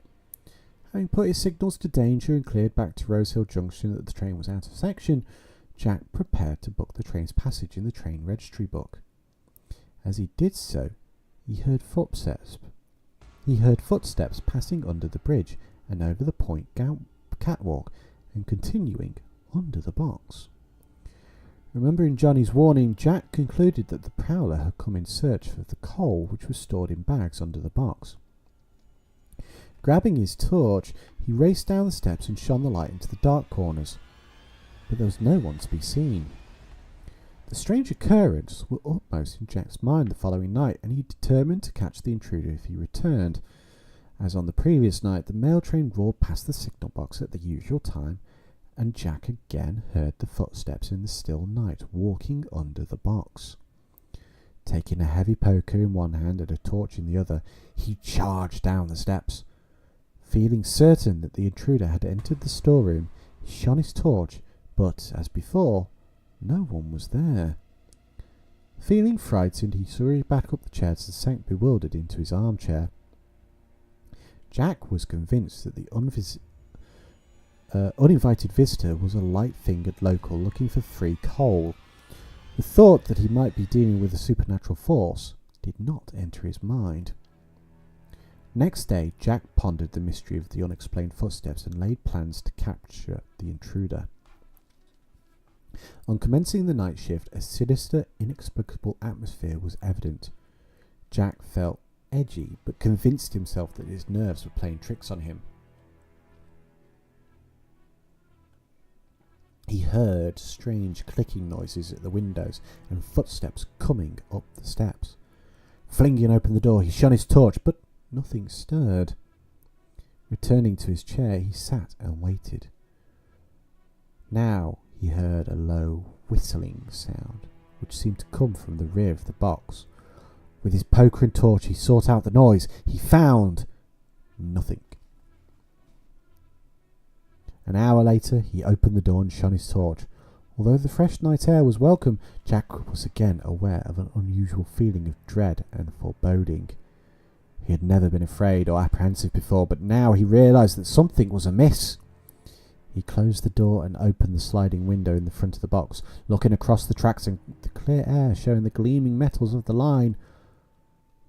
Having put his signals to danger and cleared back to Rose Hill Junction that the train was out of section, Jack prepared to book the train's passage in the train registry book. As he did so, he heard footsteps passing under the bridge and over the point catwalk and continuing under the box. Remembering Johnny's warning, Jack concluded that the prowler had come in search of the coal which was stored in bags under the box. Grabbing his torch, he raced down the steps and shone the light into the dark corners, but there was no one to be seen. The strange occurrence was upmost in Jack's mind the following night, and he determined to catch the intruder if he returned. As on the previous night, the mail train roared past the signal box at the usual time, and Jack again heard the footsteps in the still night walking under the box. Taking a heavy poker in one hand and a torch in the other, he charged down the steps. Feeling certain that the intruder had entered the storeroom, he shone his torch, but, as before, no one was there. Feeling frightened, he hurried back up the chairs and sank bewildered into his armchair. Jack was convinced that the uninvited visitor was a light-fingered local looking for free coal. The thought that he might be dealing with a supernatural force did not enter his mind. Next day, Jack pondered the mystery of the unexplained footsteps and laid plans to capture the intruder. On commencing the night shift, a sinister, inexplicable atmosphere was evident. Jack felt edgy, but convinced himself that his nerves were playing tricks on him. He heard strange clicking noises at the windows and footsteps coming up the steps. Flinging open the door, he shone his torch, but nothing stirred. Returning to his chair, he sat and waited. Now he heard a low whistling sound, which seemed to come from the rear of the box. With his poker and torch, he sought out the noise. He found nothing. An hour later, he opened the door and shone his torch. Although the fresh night air was welcome, Jack was again aware of an unusual feeling of dread and foreboding. He had never been afraid or apprehensive before, but now he realised that something was amiss. He closed the door and opened the sliding window in the front of the box, looking across the tracks and the clear air showing the gleaming metals of the line.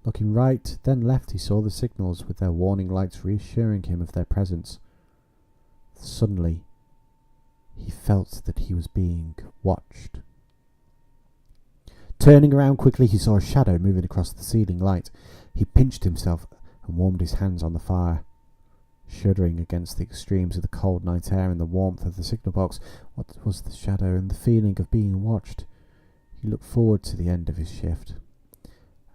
Looking right, then left, he saw the signals with their warning lights reassuring him of their presence. Suddenly, he felt that he was being watched. Turning around quickly, he saw a shadow moving across the ceiling light. He pinched himself and warmed his hands on the fire. Shuddering against the extremes of the cold night air and the warmth of the signal box, what was the shadow and the feeling of being watched? He looked forward to the end of his shift.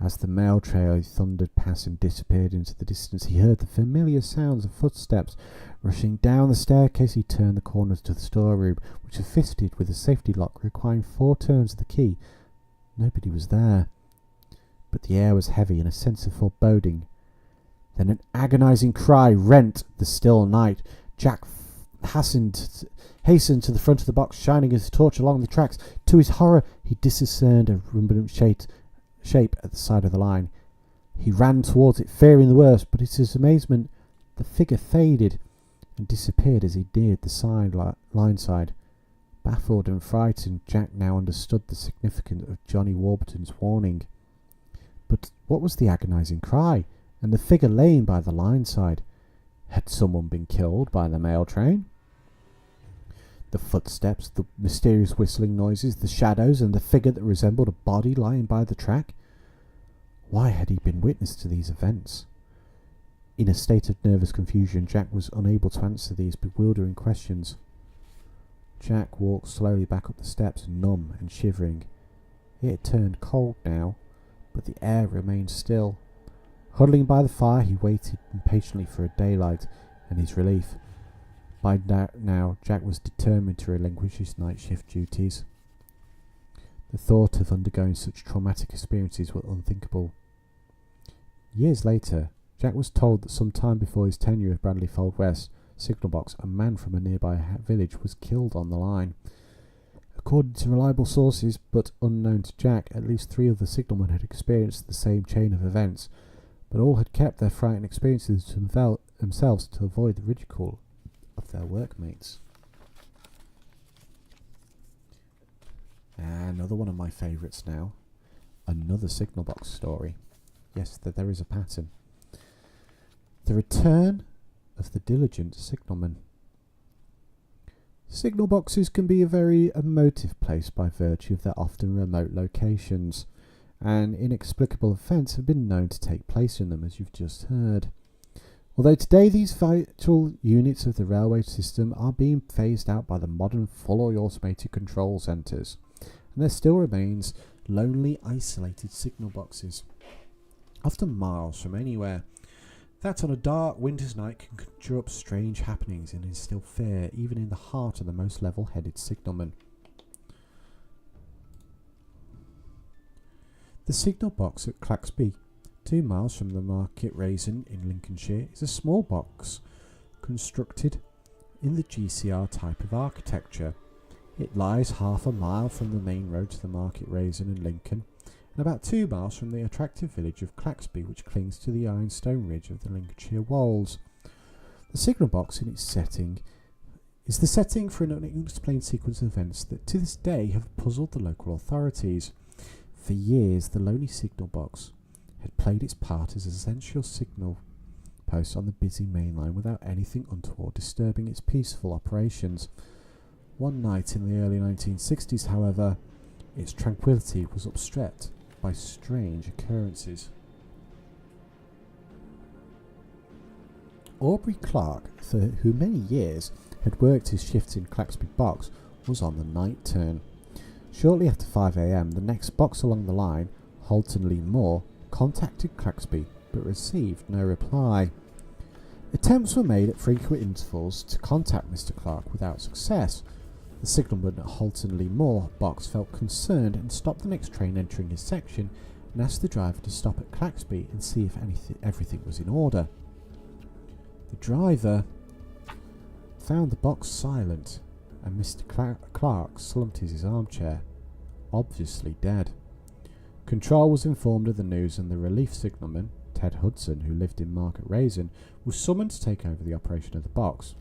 As the mail tray thundered past and disappeared into the distance, he heard the familiar sounds of footsteps. Rushing down the staircase, he turned the corner to the storeroom, which was fitted with a safety lock requiring 4 turns of the key. Nobody was there, but the air was heavy and a sense of foreboding. Then an agonizing cry rent the still night. Jack hastened to the front of the box, shining his torch along the tracks. To his horror, he discerned a rumbling shape at the side of the line. He ran towards it, fearing the worst, but to his amazement, the figure faded and disappeared as he neared the line side. Baffled and frightened, Jack now understood the significance of Johnny Warburton's warning. But what was the agonizing cry, and the figure laying by the line side? Had someone been killed by the mail train? The footsteps, the mysterious whistling noises, the shadows, and the figure that resembled a body lying by the track. Why had he been witness to these events? In a state of nervous confusion, Jack was unable to answer these bewildering questions. Jack walked slowly back up the steps, numb and shivering. It had turned cold now, but the air remained still. Huddling by the fire, he waited impatiently for a daylight and his relief. By now, Jack was determined to relinquish his night shift duties. The thought of undergoing such traumatic experiences was unthinkable. Years later, Jack was told that some time before his tenure at Bradley Fold West signal box, a man from a nearby village was killed on the line. According to reliable sources, but unknown to Jack, at least 3 other signalmen had experienced the same chain of events, but all had kept their frightening experiences to themselves to avoid the ridicule of their workmates. Another one of my favourites now. Another signal box story. Yes, there is a pattern. The return of the diligent signalman. Signal boxes can be a very emotive place by virtue of their often remote locations, and inexplicable events have been known to take place in them, as you've just heard. Although today these vital units of the railway system are being phased out by the modern fully automated control centres, and there still remains lonely, isolated signal boxes, often miles from anywhere, that on a dark winter's night can conjure up strange happenings and instill fear even in the heart of the most level-headed signalman. The signal box at Claxby, 2 miles from the Market Raisin in Lincolnshire, is a small box constructed in the GCR type of architecture. It lies half a mile from the main road to the Market Raisin in Lincoln, and about 2 miles from the attractive village of Claxby, which clings to the ironstone ridge of the Lincolnshire Wolds. The signal box in its setting is the setting for an unexplained sequence of events that to this day have puzzled the local authorities. For years, the lonely signal box had played its part as an essential signal post on the busy main line without anything untoward disturbing its peaceful operations. One night in the early 1960s, however, its tranquility was upset by strange occurrences. Aubrey Clark, who many years had worked his shifts in Claxby box, was on the night turn. Shortly after 5 a.m, the next box along the line, Halton-Lee Moor, contacted Claxby but received no reply. Attempts were made at frequent intervals to contact Mr. Clark without success. The signalman at Halton-Lee Moor box felt concerned and stopped the next train entering his section and asked the driver to stop at Claxby and see if everything was in order. The driver found the box silent and Mr. Clark slumped in his armchair, obviously dead. Control was informed of the news and the relief signalman, Ted Hudson, who lived in Market Raisin, was summoned to take over the operation of the box.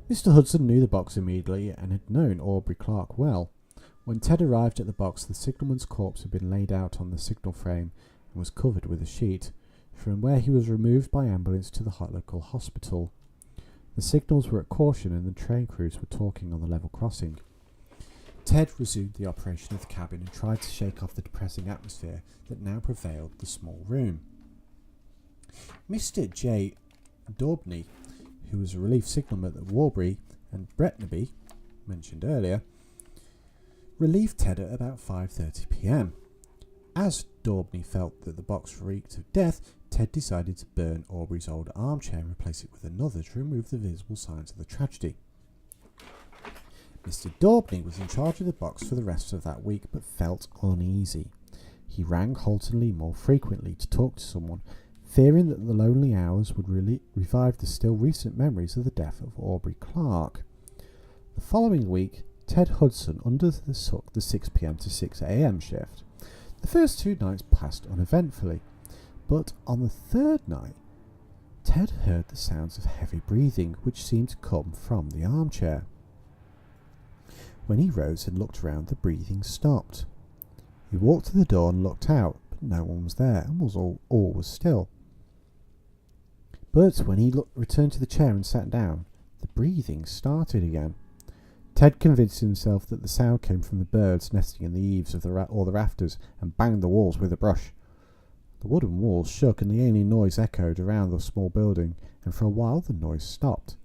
Mr. Hudson knew the box immediately and had known Aubrey Clark well. When Ted arrived at the box, the signalman's corpse had been laid out on the signal frame and was covered with a sheet, from where he was removed by ambulance to the local hospital. The signals were at caution and the train crews were talking on the level crossing. Ted resumed the operation of the cabin and tried to shake off the depressing atmosphere that now prevailed the small room. Mr. J. Daubney, who was a relief signalman at Warbury, and Bretnaby, mentioned earlier, relieved Ted at about 5:30 p.m. As Daubney felt that the box reeked of death, Ted decided to burn Aubrey's old armchair and replace it with another to remove the visible signs of the tragedy. Mr. Daubney was in charge of the box for the rest of that week, but felt uneasy. He rang haltingly more frequently to talk to someone, fearing that the lonely hours would revive the still recent memories of the death of Aubrey Clark. The following week, Ted Hudson undertook the 6 p.m. to 6 a.m. shift. The first 2 nights passed uneventfully, but on the third night, Ted heard the sounds of heavy breathing, which seemed to come from the armchair. When he rose and looked around, the breathing stopped. He walked to the door and looked out, but no one was there, and all was still. But when he returned to the chair and sat down, the breathing started again. Ted convinced himself that the sound came from the birds nesting in the eaves of the rafters, and banged the walls with a brush. The wooden walls shook, and the alien noise echoed around the small building, and for a while the noise stopped.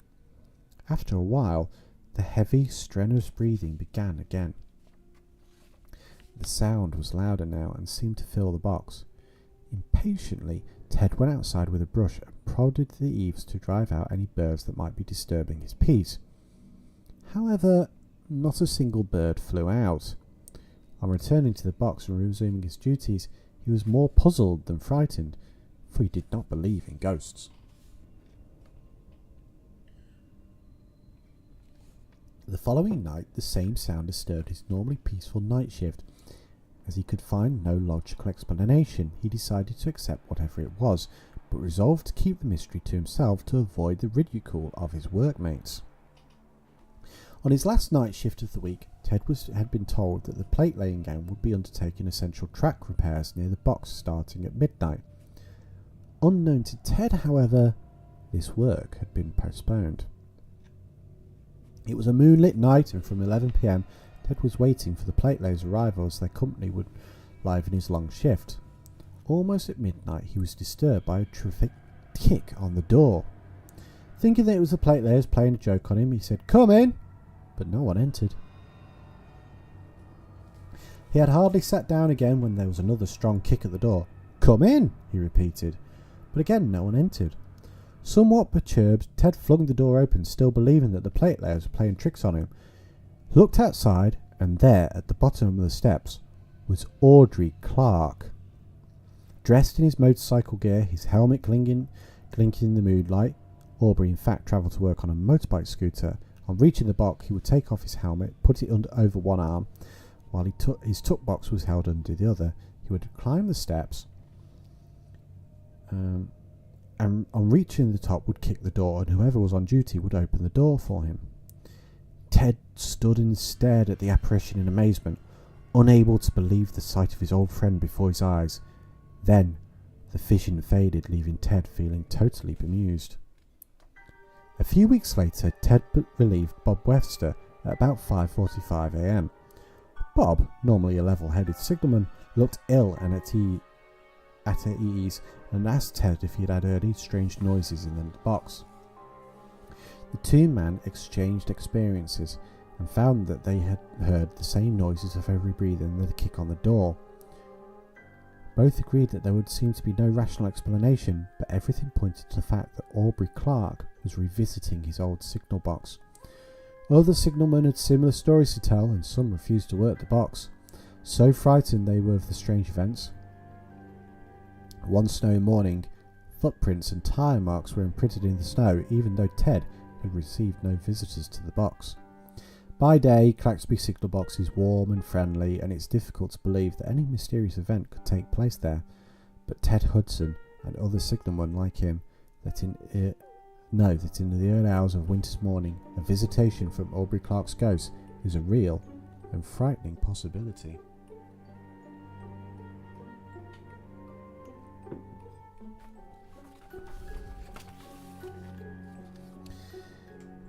After a while, the heavy, strenuous breathing began again. The sound was louder now and seemed to fill the box. Impatiently, Ted went outside with a brush and prodded the eaves to drive out any birds that might be disturbing his peace. However, not a single bird flew out. On returning to the box and resuming his duties, he was more puzzled than frightened, for he did not believe in ghosts. The following night, the same sound disturbed his normally peaceful night shift. As he could find no logical explanation, he decided to accept whatever it was, but resolved to keep the mystery to himself to avoid the ridicule of his workmates. On his last night shift of the week, Ted had been told that the plate-laying gang would be undertaking essential track repairs near the box starting at midnight. Unknown to Ted, however, this work had been postponed. It was a moonlit night, and from 11 p.m, Ted was waiting for the platelayers' arrival as their company would liven his long shift. Almost at midnight, he was disturbed by a terrific kick on the door. Thinking that it was the platelayers playing a joke on him, he said, "Come in!" but no one entered. He had hardly sat down again when there was another strong kick at the door. "Come in!" he repeated, but again no one entered. Somewhat perturbed, Ted flung the door open, still believing that the platelayers were playing tricks on him. He looked outside, and there, at the bottom of the steps, was Aubrey Clark. Dressed in his motorcycle gear, his helmet glinting in the moonlight. Aubrey, in fact, travelled to work on a motorbike scooter. On reaching the box, he would take off his helmet, put it over one arm, while his tuck box was held under the other. He would climb the steps, and on reaching the top would kick the door, and whoever was on duty would open the door for him. Ted stood and stared at the apparition in amazement, unable to believe the sight of his old friend before his eyes. Then the vision faded, leaving Ted feeling totally bemused. A few weeks later, Ted relieved Bob Webster at about 5:45 a.m. Bob, normally a level-headed signalman, looked ill and at ease, and asked Ted if he had heard any strange noises in the box. The two men exchanged experiences and found that they had heard the same noises of heavy breathing and the kick on the door. Both agreed that there would seem to be no rational explanation, but everything pointed to the fact that Aubrey Clark was revisiting his old signal box. Other signalmen had similar stories to tell, and some refused to work the box, so frightened they were of the strange events. One snowy morning, footprints and tyre marks were imprinted in the snow, even though Ted had received no visitors to the box. By day, Claxby signal box is warm and friendly, and it's difficult to believe that any mysterious event could take place there. But Ted Hudson and other signalmen like him know that in the early hours of winter's morning, a visitation from Aubrey Clark's ghost is a real and frightening possibility.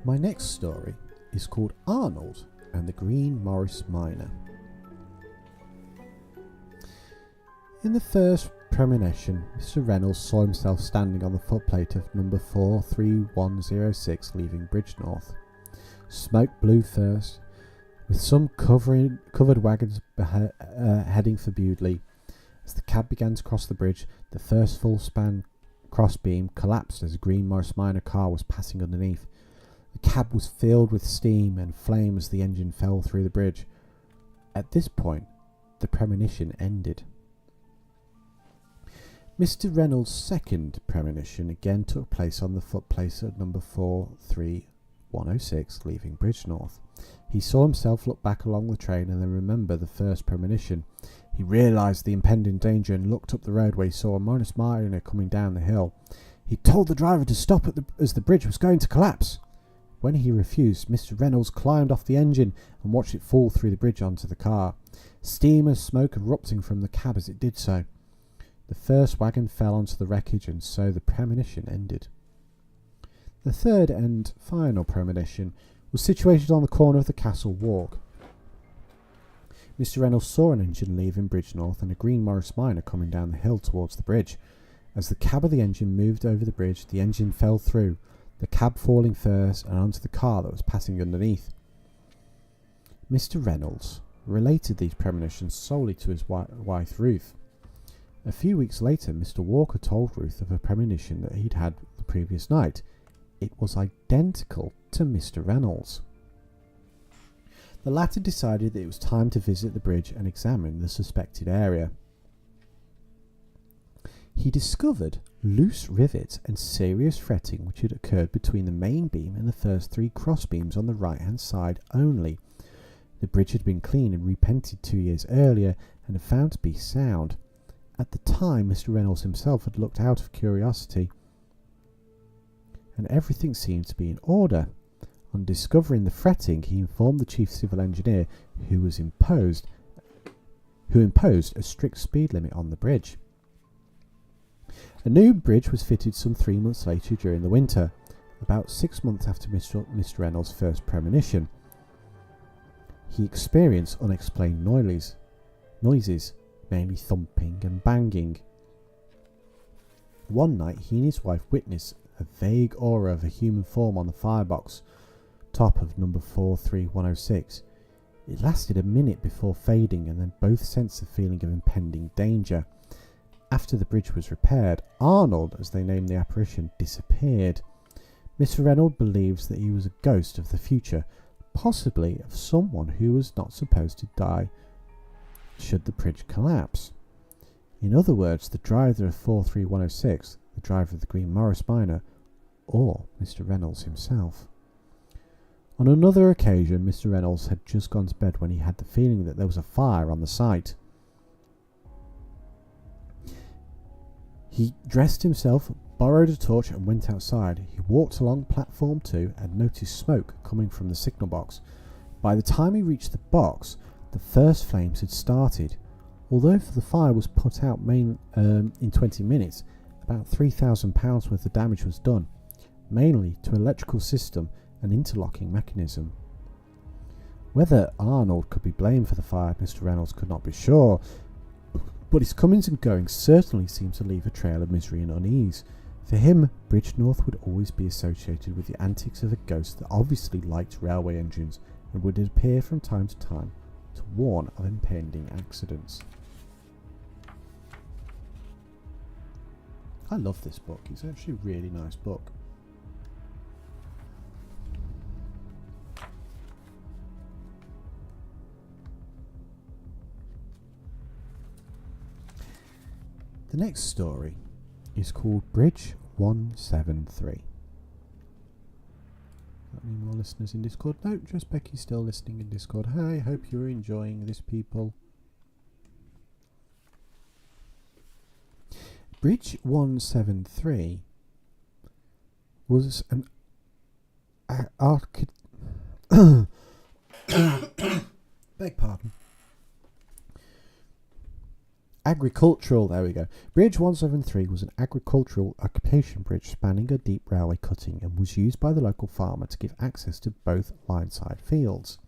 My next story is called Arnold and the Green Morris Miner. In the first premonition, Mr. Reynolds saw himself standing on the footplate of number 43106 leaving Bridgenorth. Smoke blew first, with some covered wagons heading for Bewdley, As the cab began to cross the bridge, the first full-span crossbeam collapsed as a green Morris Minor car was passing underneath. The cab was filled with steam and flame as the engine fell through the bridge. At this point, the premonition ended. Mr. Reynolds' second premonition again took place on the footplace at number 43106, leaving Bridgnorth. He saw himself look back along the train and then remember the first premonition. He realised the impending danger and looked up the road where he saw a Morris Minor coming down the hill. He told the driver to stop as the bridge was going to collapse. When he refused, Mr. Reynolds climbed off the engine and watched it fall through the bridge onto the car, steam and smoke erupting from the cab as it did so. The first wagon fell onto the wreckage, and so the premonition ended. The third and final premonition was situated on the corner of the Castle Walk. Mr. Reynolds saw an engine leaving Bridgnorth and a green Morris Minor coming down the hill towards the bridge. As the cab of the engine moved over the bridge, the engine fell through, the cab falling first and onto the car that was passing underneath. Mr. Reynolds related these premonitions solely to his wife Ruth. A few weeks later, Mr. Walker told Ruth of a premonition that he'd had the previous night. It was identical to Mr. Reynolds. The latter decided that it was time to visit the bridge and examine the suspected area. He discovered loose rivets and serious fretting which had occurred between the main beam and the first three crossbeams on the right-hand side only. The bridge had been cleaned and repainted 2 years earlier and had found to be sound. At the time, Mr. Reynolds himself had looked out of curiosity, and everything seemed to be in order. On discovering the fretting, he informed the chief civil engineer, who imposed a strict speed limit on the bridge. A new bridge was fitted some 3 months later during the winter, about 6 months after Mr. Reynolds' first premonition. He experienced unexplained noises, mainly thumping and banging. One night, he and his wife witnessed a vague aura of a human form on the firebox top of number 43106. It lasted a minute before fading, and then both sensed a feeling of impending danger. After the bridge was repaired, Arnold, as they named the apparition, disappeared. Mr. Reynolds believes that he was a ghost of the future, possibly of someone who was not supposed to die should the bridge collapse. In other words, the driver of 43106, the driver of the green Morris Minor, or Mr. Reynolds himself. On another occasion, Mr. Reynolds had just gone to bed when he had the feeling that there was a fire on the site. He dressed himself, borrowed a torch and went outside. He walked along platform 2 and noticed smoke coming from the signal box. By the time he reached the box, the first flames had started. Although the fire was put out in 20 minutes, about £3,000 worth of damage was done, mainly to electrical system and interlocking mechanism. Whether Arnold could be blamed for the fire, Mr. Reynolds could not be sure, but his comings and goings certainly seemed to leave a trail of misery and unease. For him, Bridgnorth would always be associated with the antics of a ghost that obviously liked railway engines and would appear from time to time to warn of impending accidents. I love this book. It's actually a really nice book. The next story is called Bridge 173. Got any more listeners in Discord? No, just Becky still listening in Discord. Hey, hope you're enjoying this, people. Bridge 173 was an beg pardon. Agricultural, there we go. Bridge 173 was an agricultural occupation bridge spanning a deep railway cutting and was used by the local farmer to give access to both line-side fields.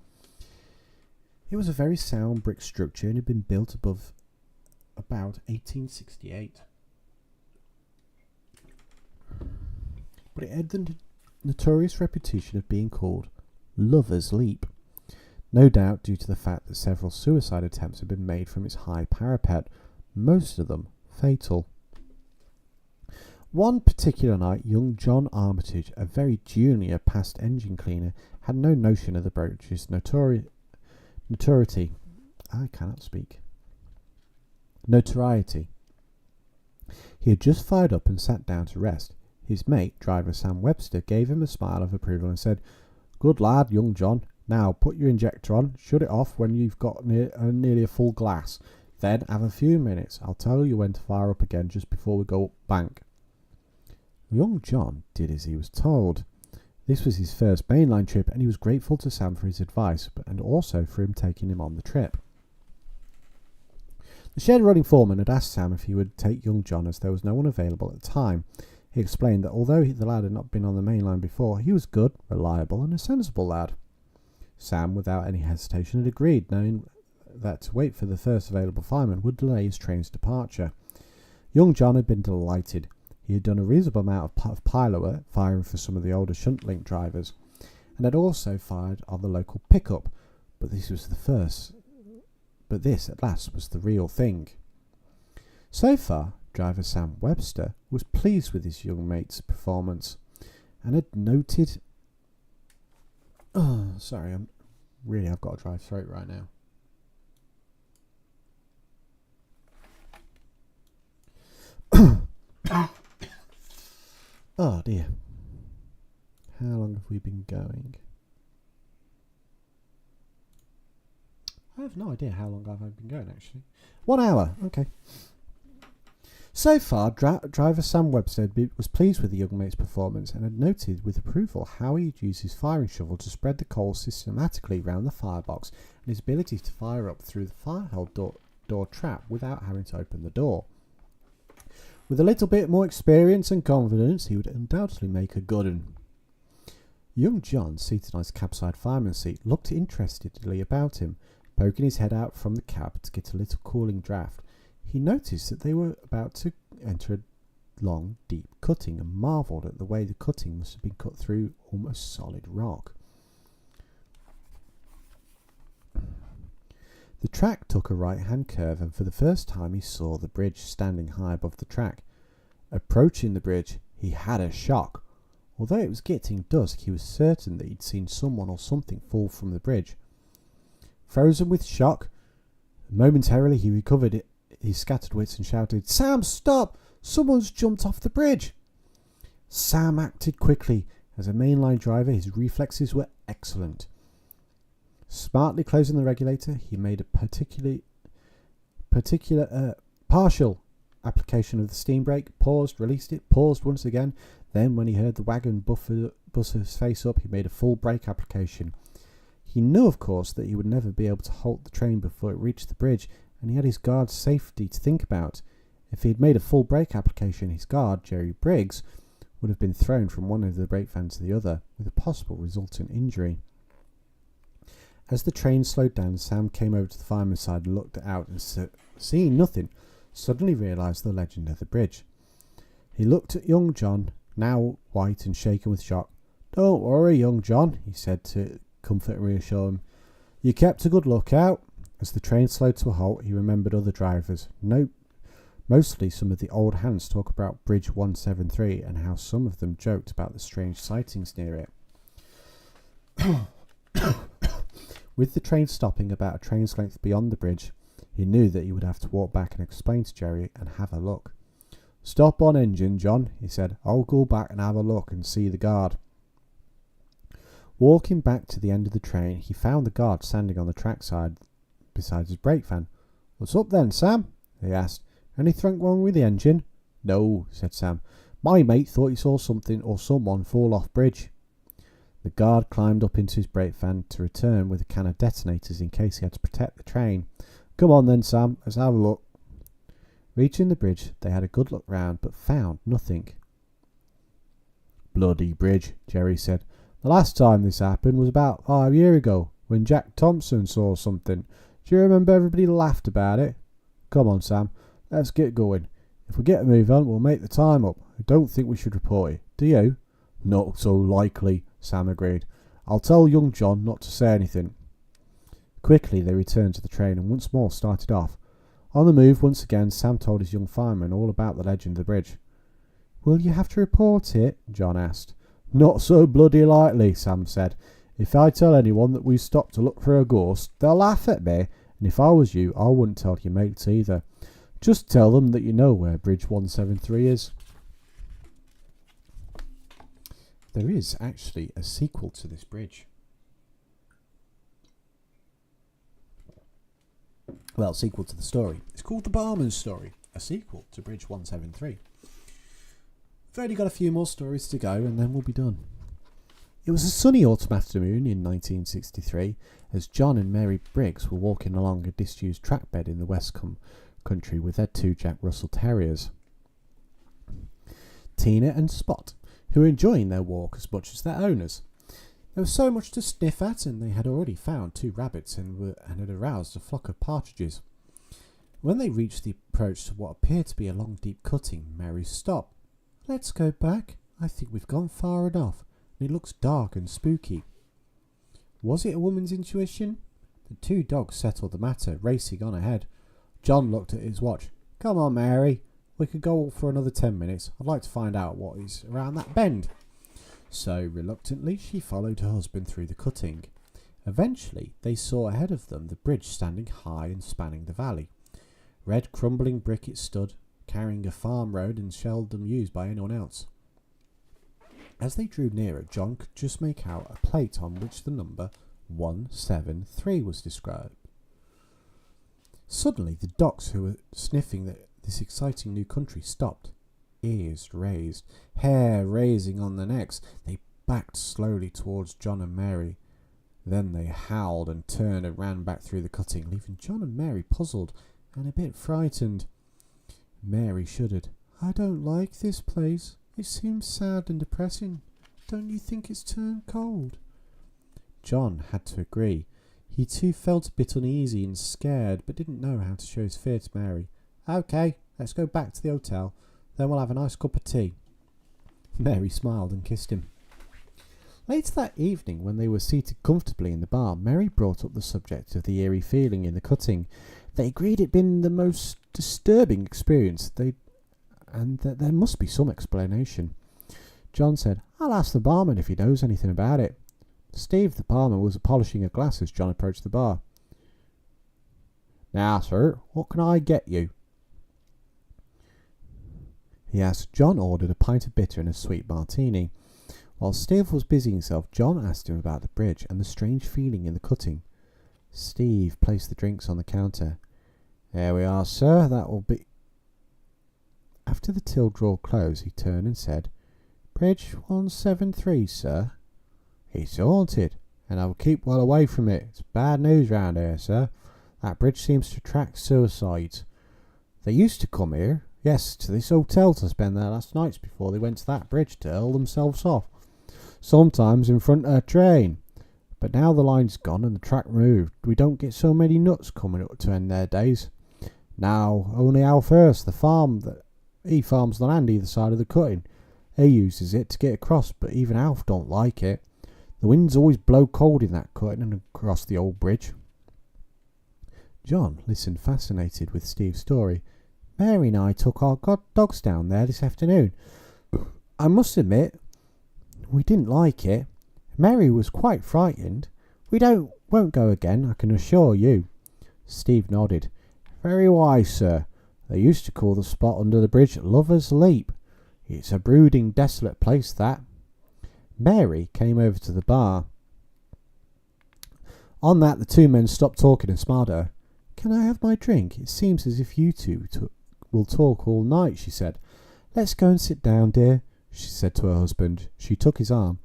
It was a very sound brick structure and had been built above about 1868. But it had the notorious reputation of being called Lover's Leap, no doubt due to the fact that several suicide attempts had been made from its high parapet, most of them fatal. One particular night, young John Armitage, a very junior past engine cleaner, had no notion of the brooch's notoriety. I cannot speak. Notoriety. He had just fired up and sat down to rest. His mate, driver Sam Webster, gave him a smile of approval and said, "Good lad, young John. Now put your injector on, shut it off when you've got nearly a full glass. Then have a few minutes. I'll tell you when to fire up again just before we go up bank." Young John did as he was told. This was his first mainline trip, and he was grateful to Sam for his advice, and also for him taking him on the trip. The shed running foreman had asked Sam if he would take young John, as there was no one available at the time. He explained that although the lad had not been on the main line before, he was good, reliable, and a sensible lad. Sam, without any hesitation, had agreed, knowing that to wait for the first available fireman would delay his train's departure. Young John had been delighted. He had done a reasonable amount of pilot work, firing for some of the older shunt link drivers, and had also fired on the local pickup, but this at last was the real thing. So far, driver Sam Webster was pleased with his young mate's performance, and had noted... Oh, sorry, I've got a dry throat right now. Oh dear. How long have we been going? I have no idea how long I've been going, actually. 1 hour, okay. So far, driver Sam Webster was pleased with the young mate's performance and had noted with approval how he had used his firing shovel to spread the coal systematically round the firebox and his ability to fire up through the firehole door trap without having to open the door. With a little bit more experience and confidence, he would undoubtedly make a good one. Young John, seated on his cabside fireman's seat, looked interestedly about him, poking his head out from the cab to get a little cooling draught. He noticed that they were about to enter a long, deep cutting and marvelled at the way the cutting must have been cut through almost solid rock. The track took a right-hand curve, and for the first time he saw the bridge standing high above the track. Approaching the bridge, he had a shock. Although it was getting dusk, he was certain that he'd seen someone or something fall from the bridge. Frozen with shock, momentarily he recovered his scattered wits and shouted, "Sam, stop! Someone's jumped off the bridge!" Sam acted quickly. As a mainline driver, his reflexes were excellent. Smartly closing the regulator, he made a partial application of the steam brake, paused, released it, paused once again. Then, when he heard the wagon bust his face up, he made a full brake application. He knew, of course, that he would never be able to halt the train before it reached the bridge, and he had his guard's safety to think about. If he had made a full brake application, his guard, Jerry Briggs, would have been thrown from one end of the brake van to the other, with a possible resultant injury. As the train slowed down, Sam came over to the fireman's side and looked out, and seeing nothing, suddenly realised the legend of the bridge. He looked at young John, now white and shaken with shock. "Don't worry, young John," he said to comfort and reassure him. "You kept a good lookout." As the train slowed to a halt, he remembered other drivers. Mostly some of the old hands talk about Bridge 173 and how some of them joked about the strange sightings near it. With the train stopping about a train's length beyond the bridge, he knew that he would have to walk back and explain to Jerry and have a look. "Stop on engine, John," he said. "I'll go back and have a look and see the guard." Walking back to the end of the train, he found the guard standing on the trackside beside his brake van. "What's up then, Sam?" he asked. "Anything wrong with the engine?" "No," said Sam. "My mate thought he saw something or someone fall off bridge." The guard climbed up into his brake van to return with a can of detonators in case he had to protect the train. "Come on then, Sam, let's have a look." Reaching the bridge, they had a good look round, but found nothing. "Bloody bridge," Jerry said. "The last time this happened was about 5 years ago, when Jack Thompson saw something. Do you remember everybody laughed about it? Come on, Sam, let's get going. If we get a move on, we'll make the time up. I don't think we should report it, do you?" "Not so likely," Sam agreed. "I'll tell young John not to say anything." Quickly they returned to the train and once more started off. On the move once again, Sam told his young fireman all about the legend of the bridge. Will you have to report it? John asked. Not so bloody likely, Sam said. If I tell anyone that we stopped to look for a ghost, they'll laugh at me, and if I was you, I wouldn't tell your mates either. Just tell them that you know where Bridge 173 is. There is actually a sequel to this bridge. Well, sequel to the story. It's called The Barman's Story, a sequel to Bridge 173. We've only got a few more stories to go and then we'll be done. It was a sunny autumn afternoon in 1963 as John and Mary Briggs were walking along a disused track bed in the West Country with their two Jack Russell Terriers, Tina and Spot, who were enjoying their walk as much as their owners. There was so much to sniff at, and they had already found 2 rabbits and had aroused a flock of partridges. When they reached the approach to what appeared to be a long deep cutting, Mary stopped. Let's go back. I think we've gone far enough, and it looks dark and spooky. Was it a woman's intuition? The 2 dogs settled the matter, racing on ahead. John looked at his watch. Come on, Mary. We could go for another 10 minutes. I'd like to find out what is around that bend. So, reluctantly, she followed her husband through the cutting. Eventually, they saw ahead of them the bridge standing high and spanning the valley. Red crumbling brick it stood, carrying a farm road and seldom used by anyone else. As they drew nearer, John could just make out a plate on which the number 173 was described. Suddenly, the dogs who were sniffing this exciting new country stopped. Ears raised, hair raising on their necks, they backed slowly towards John and Mary. Then they howled and turned and ran back through the cutting, leaving John and Mary puzzled and a bit frightened. Mary shuddered. I don't like this place. It seems sad and depressing. Don't you think it's turned cold? John had to agree. He too felt a bit uneasy and scared, but didn't know how to show his fear to Mary. Okay, let's go back to the hotel. Then we'll have a nice cup of tea. Mary smiled and kissed him. Later that evening, when they were seated comfortably in the bar, Mary brought up the subject of the eerie feeling in the cutting. They agreed it had been the most disturbing experience, and that there must be some explanation. John said, I'll ask the barman if he knows anything about it. Steve, the barman, was polishing a glass as John approached the bar. Now, sir, what can I get you? He asked. John ordered a pint of bitter and a sweet martini. While Steve was busying himself, John asked him about the bridge and the strange feeling in the cutting. Steve placed the drinks on the counter. There we are, sir. That will be... After the till drawer closed, he turned and said, Bridge 173, sir. It's haunted, and I will keep well away from it. It's bad news round here, sir. That bridge seems to attract suicides. They used to come here, yes, to this hotel to spend their last nights before they went to that bridge to hurl themselves off. Sometimes in front of a train. But now the line's gone and the track removed, we don't get so many nuts coming up to end their days. Now, only Al First, he farms the land either side of the cutting. He uses it to get across, but even Alf don't like it. The winds always blow cold in that cutting and across the old bridge. John listened fascinated with Steve's story. Mary and I took our dogs down there this afternoon. I must admit, we didn't like it. Mary was quite frightened. We won't go again, I can assure you. Steve nodded. Very wise, sir. They used to call the spot under the bridge Lover's Leap. It's a brooding, desolate place, that. Mary came over to the bar. On that, the 2 men stopped talking and smiled at her. Can I have my drink? It seems as if you two will talk all night, she said. Let's go and sit down, dear, she said to her husband. She took his arm.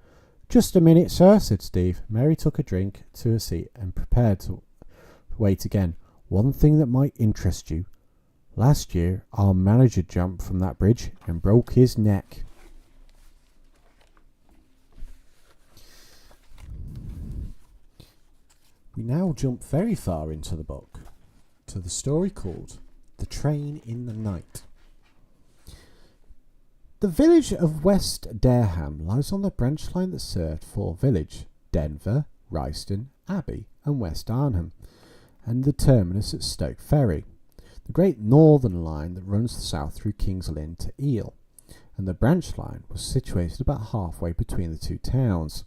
Just a minute, sir, said Steve. Mary took a drink to her seat and prepared to wait again. One thing that might interest you. Last year, our manager jumped from that bridge and broke his neck. We now jump very far into the book, to the story called The Train in the Night. The village of West Dereham lies on the branch line that served Fort Village, Denver, Royston, Abbey and West Arnhem, and the terminus at Stoke Ferry. the Great Northern Line that runs south through King's Lynn to Eel, and the branch line was situated about halfway between the two towns.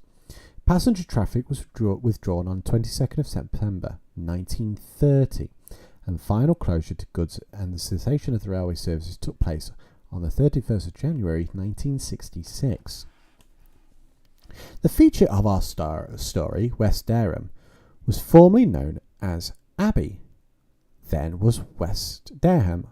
Passenger traffic was withdrawn on 22nd of September 1930, and final closure to goods and the cessation of the railway services took place on the 31st of January 1966. The feature of our story, LiVeStReAm, was formerly known as Abbey, then was LiVeStReAm.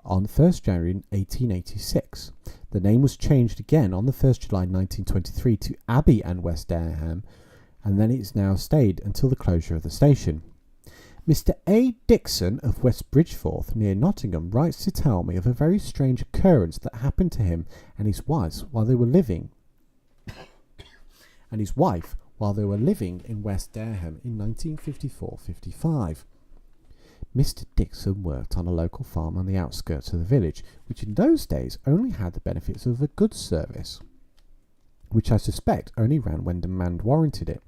On 1st January 1886, the name was changed again on the 1st July 1923 to Abbey and LiVeStReAm, and then it's now stayed until the closure of the station. Mr. A. Dixon of West Bridgeforth, near Nottingham, writes to tell me of a very strange occurrence that happened to him and his wife while they were living in LiVeStReAm in 1954-55. Mr. Dixon worked on a local farm on the outskirts of the village, which in those days only had the benefits of a goods service, which I suspect only ran when demand warranted it.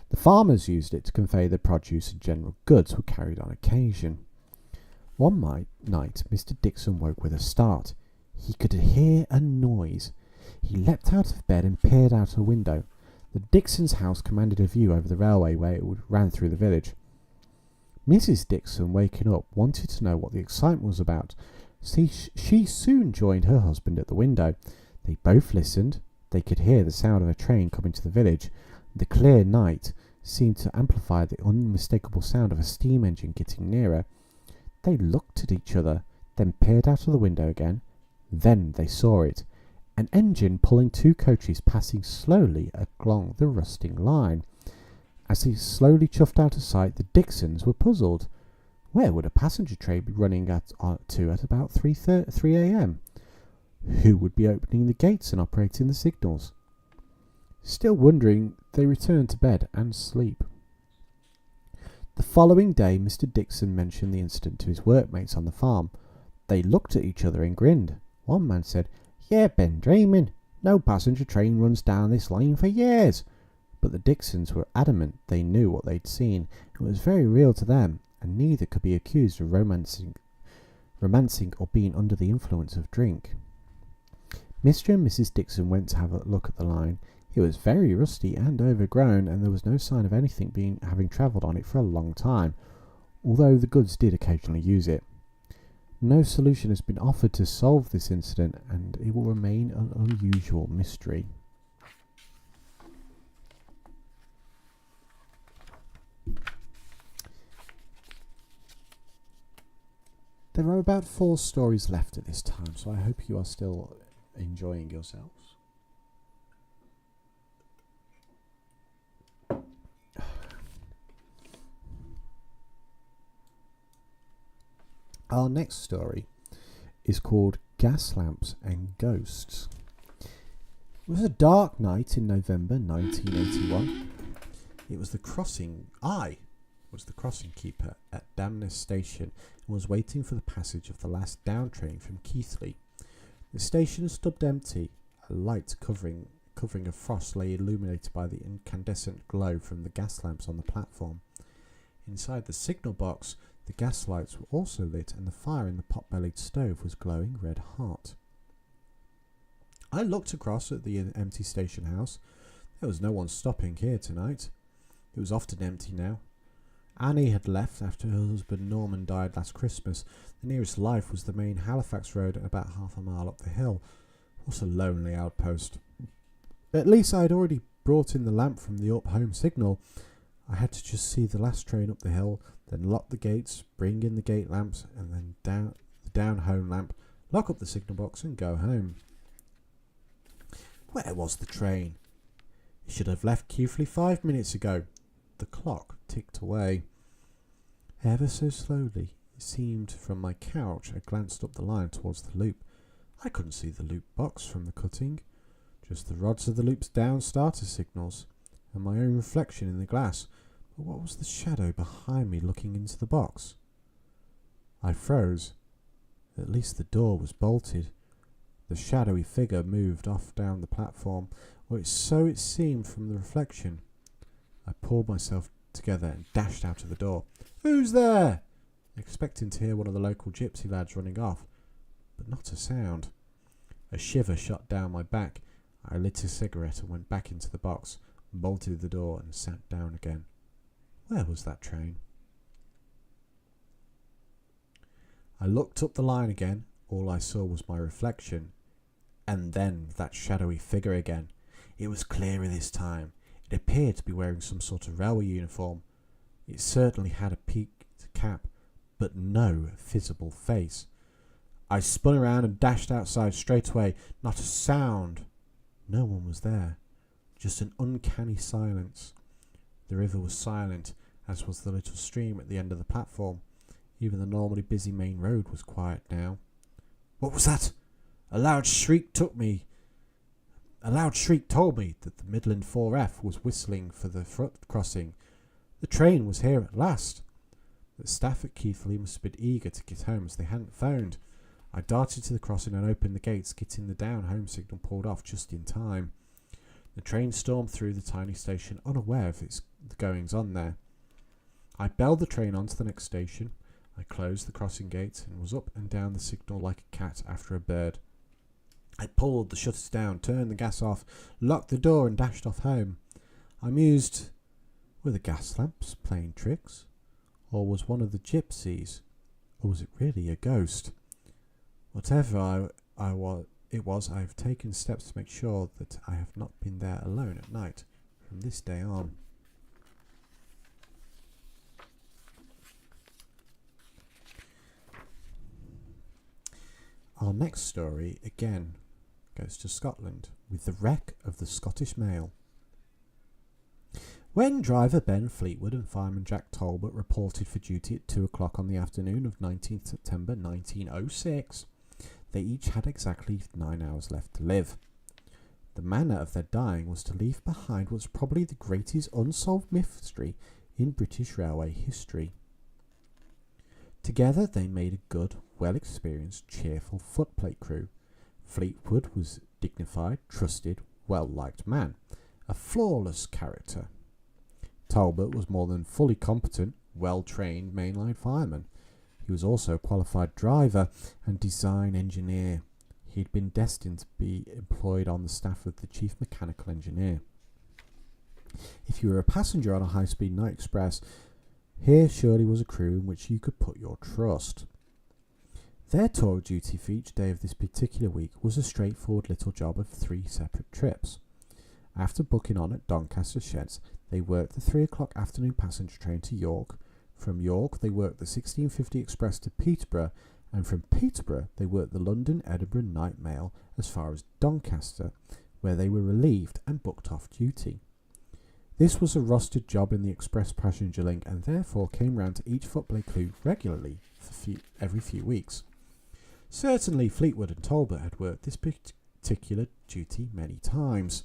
The farmers used it to convey the produce and general goods were carried on occasion. One night, Mr. Dixon woke with a start. He could hear a noise. He leapt out of bed and peered out a window. The Dixon's house commanded a view over the railway where it ran through the village. Mrs. Dixon, waking up, wanted to know what the excitement was about. She soon joined her husband at the window. They both listened. They could hear the sound of a train coming to the village. The clear night seemed to amplify the unmistakable sound of a steam engine getting nearer. They looked at each other, then peered out of the window again. Then they saw it. An engine pulling two coaches passing slowly along the rusting line. As he slowly chuffed out of sight, the Dixons were puzzled. Where would a passenger train be running at about 3 a.m? Who would be opening the gates and operating the signals? Still wondering, they returned to bed and sleep. The following day, Mr. Dixon mentioned the incident to his workmates on the farm. They looked at each other and grinned. One man said, "Yeah, been dreaming. No passenger train runs down this line for years." But the Dixons were adamant they knew what they'd seen. It was very real to them, and neither could be accused of romancing or being under the influence of drink. Mr. and Mrs. Dixon went to have a look at the line. It was very rusty and overgrown, and there was no sign of anything having travelled on it for a long time, although the goods did occasionally use it. No solution has been offered to solve this incident, and it will remain an unusual mystery. There are about 4 stories left at this time, so I hope you are still enjoying yourselves. Our next story is called Gas Lamps and Ghosts. It was a dark night in November 1981. It was the crossing. I was the crossing keeper at Damness Station and was waiting for the passage of the last down train from Keighley. The station stood empty. A light covering of frost lay illuminated by the incandescent glow from the gas lamps on the platform. Inside the signal box, the gas lights were also lit, and the fire in the pot-bellied stove was glowing red hot. I looked across at the empty station house. There was no one stopping here tonight. It was often empty now. Annie had left after her husband Norman died last Christmas. The nearest life was the main Halifax road about half a mile up the hill. What a lonely outpost. At least I had already brought in the lamp from the up-home signal. I had to just see the last train up the hill, then lock the gates, bring in the gate lamps, and then the down-home lamp, lock up the signal box and go home. Where was the train? It should have left Keighley 5 minutes ago. The clock ticked away. Ever so slowly, it seemed from my couch. I glanced up the line towards the loop. I couldn't see the loop box from the cutting, just the rods of the loop's down starter signals, and my own reflection in the glass. But what was the shadow behind me looking into the box? I froze. At least the door was bolted. The shadowy figure moved off down the platform, or so it seemed from the reflection. I pulled myself together and dashed out of the door. "Who's there?" expecting to hear one of the local gypsy lads running off, but not a sound. A shiver shot down my back. I lit a cigarette and went back into the box, bolted the door and sat down again. Where was that train? I looked up the line again. All I saw was my reflection, and then that shadowy figure again. It was clearer this time. It appeared to be wearing some sort of railway uniform. It certainly had a peaked cap, but no visible face. I spun around and dashed outside straight away. Not a sound. No one was there. Just an uncanny silence. The river was silent, as was the little stream at the end of the platform. Even the normally busy main road was quiet now. What was that? A loud shriek told me that the Midland 4F was whistling for the front crossing. The train was here at last. The staff at Keighley must have been eager to get home, as they hadn't phoned. I darted to the crossing and opened the gates, getting the down home signal pulled off just in time. The train stormed through the tiny station, unaware of its goings-on there. I belled the train on to the next station. I closed the crossing gates and was up and down the signal like a cat after a bird. I pulled the shutters down, turned the gas off, locked the door and dashed off home. I mused, were the gas lamps playing tricks? Or was one of the gypsies? Or was it really a ghost? Whatever it was, I have taken steps to make sure that I have not been there alone at night from this day on. Our next story again goes to Scotland with the wreck of the Scottish Mail. When driver Ben Fleetwood and fireman Jack Talbot reported for duty at 2 o'clock on the afternoon of 19th September 1906, they each had exactly 9 hours left to live. The manner of their dying was to leave behind what's probably the greatest unsolved mystery in British railway history. Together they made a good, well-experienced, cheerful footplate crew. Fleetwood was dignified, trusted, well-liked man, a flawless character. Talbot was more than fully competent, well-trained mainline fireman. He was also a qualified driver and design engineer. He had been destined to be employed on the staff of the chief mechanical engineer. If you were a passenger on a high-speed night express, here surely was a crew in which you could put your trust. Their tour duty for each day of this particular week was a straightforward little job of 3 separate trips. After booking on at Doncaster Sheds, they worked the 3 o'clock afternoon passenger train to York. From York, they worked the 1650 express to Peterborough, and from Peterborough, they worked the London-Edinburgh night mail as far as Doncaster, where they were relieved and booked off duty. This was a rostered job in the express passenger link, and therefore came round to each footplate crew regularly for every few weeks. Certainly Fleetwood and Talbot had worked this particular duty many times.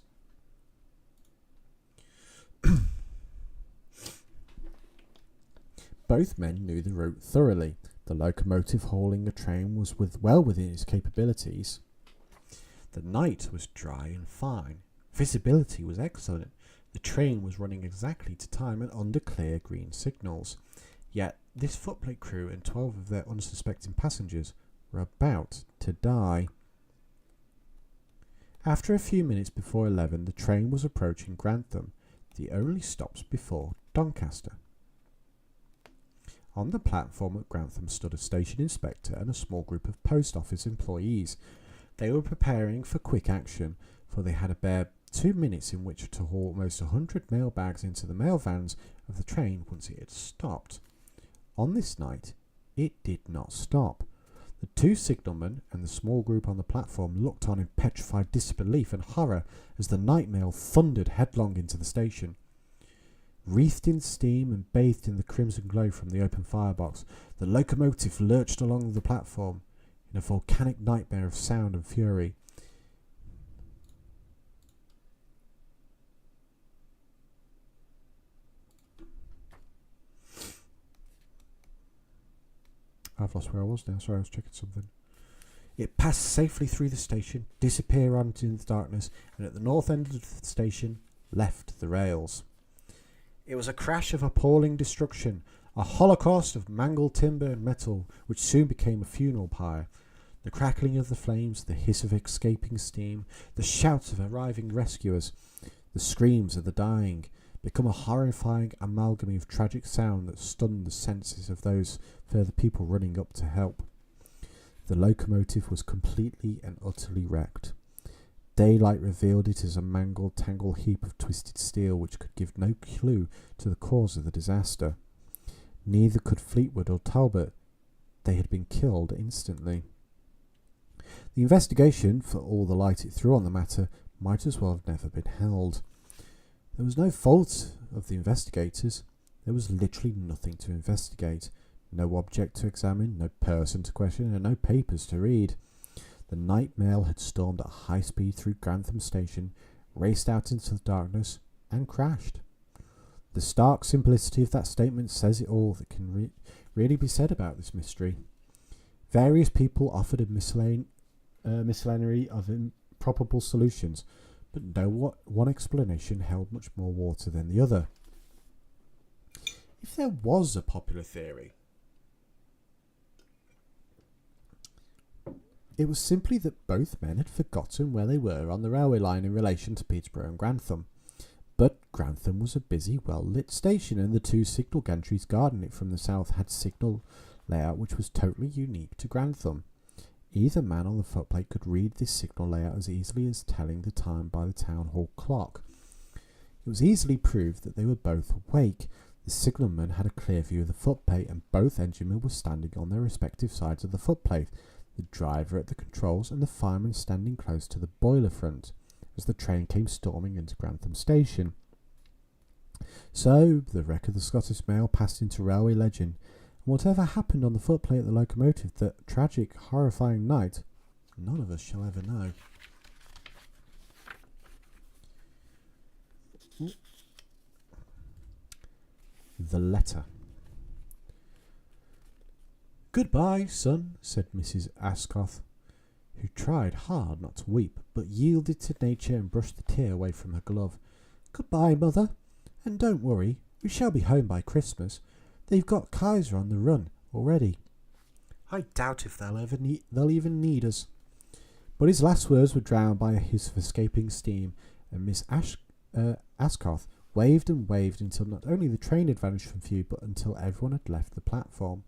Both men knew the route thoroughly. The locomotive hauling a train was well within its capabilities. The night was dry and fine. Visibility was excellent. The train was running exactly to time and under clear green signals. Yet this footplate crew and 12 of their unsuspecting passengers were about to die. After a few minutes before 11, the train was approaching Grantham, the only stops before Doncaster. On the platform at Grantham stood a station inspector and a small group of post office employees. They were preparing for quick action, for they had a bare 2 minutes in which to haul almost 100 mail bags into the mail vans of the train once it had stopped. On this night, it did not stop. The 2 signalmen and the small group on the platform looked on in petrified disbelief and horror as the night mail thundered headlong into the station. Wreathed in steam and bathed in the crimson glow from the open firebox, the locomotive lurched along the platform in a volcanic nightmare of sound and fury. I've lost where I was now. Sorry, I was checking something. It passed safely through the station, disappeared into the darkness, and at the north end of the station, left the rails. It was a crash of appalling destruction. A holocaust of mangled timber and metal, which soon became a funeral pyre. The crackling of the flames, the hiss of escaping steam, the shouts of arriving rescuers, the screams of the dying, become a horrifying amalgam of tragic sound that stunned the senses of those further people running up to help. The locomotive was completely and utterly wrecked. Daylight revealed it as a mangled, tangled heap of twisted steel which could give no clue to the cause of the disaster. Neither could Fleetwood or Talbot. They had been killed instantly. The investigation, for all the light it threw on the matter, might as well have never been held. There was no fault of the investigators. There was literally nothing to investigate. No object to examine, no person to question, and no papers to read. The night mail had stormed at high speed through Grantham Station, raced out into the darkness, and crashed. The stark simplicity of that statement says it all that can really be said about this mystery. Various people offered a miscellany of improbable solutions, but no one explanation held much more water than the other. If there was a popular theory, it was simply that both men had forgotten where they were on the railway line in relation to Peterborough and Grantham. But Grantham was a busy, well-lit station, and the two signal gantries guarding it from the south had signal layout which was totally unique to Grantham. Either man on the footplate could read this signal layout as easily as telling the time by the town hall clock. It was easily proved that they were both awake. The signalman had a clear view of the footplate, and both enginemen were standing on their respective sides of the footplate, the driver at the controls and the fireman standing close to the boiler front, as the train came storming into Grantham Station. So, the wreck of the Scottish Mail passed into railway legend, and whatever happened on the footplate of the locomotive that tragic, horrifying night, none of us shall ever know. The letter. "Goodbye, son," said Mrs. Ascough, who tried hard not to weep, but yielded to nature and brushed the tear away from her glove. "Goodbye, mother, and don't worry, we shall be home by Christmas. They've got Kaiser on the run already. I doubt if they'll even need us." But his last words were drowned by a hiss of escaping steam, and Miss Ascough waved and waved until not only the train had vanished from view, but until everyone had left the platform.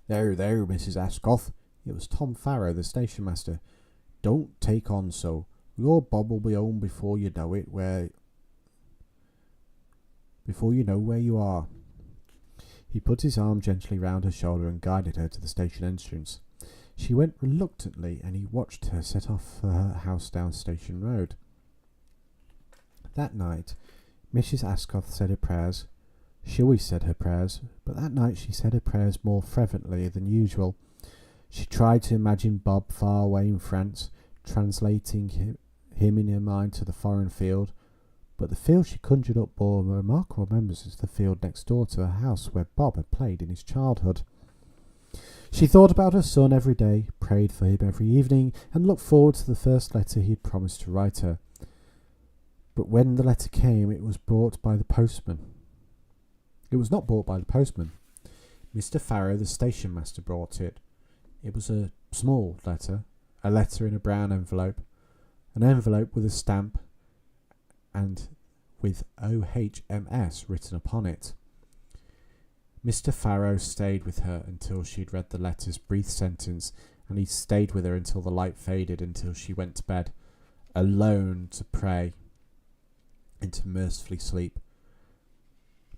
"There, there, Mrs. Ascough." It was Tom Farrow, the station master. "Don't take on so. Your Bob will be home before you know where you are." He put his arm gently round her shoulder and guided her to the station entrance. She went reluctantly, and he watched her set off for her house down Station Road. That night, Mrs. Ascough said her prayers. She always said her prayers, but that night she said her prayers more fervently than usual. She tried to imagine Bob far away in France, translating him in her mind to the foreign field, but the field she conjured up bore remarkable remembrances of the field next door to her house where Bob had played in his childhood. She thought about her son every day, prayed for him every evening, and looked forward to the first letter he had promised to write her. But when the letter came, it was brought by the postman. It was not brought by the postman. Mr. Farrow, the station master, brought it. It was a small letter, a letter in a brown envelope, an envelope with a stamp and with OHMS written upon it. Mr. Farrow stayed with her until she had read the letter's brief sentence, and he stayed with her until the light faded, until she went to bed, alone to pray and to mercifully sleep.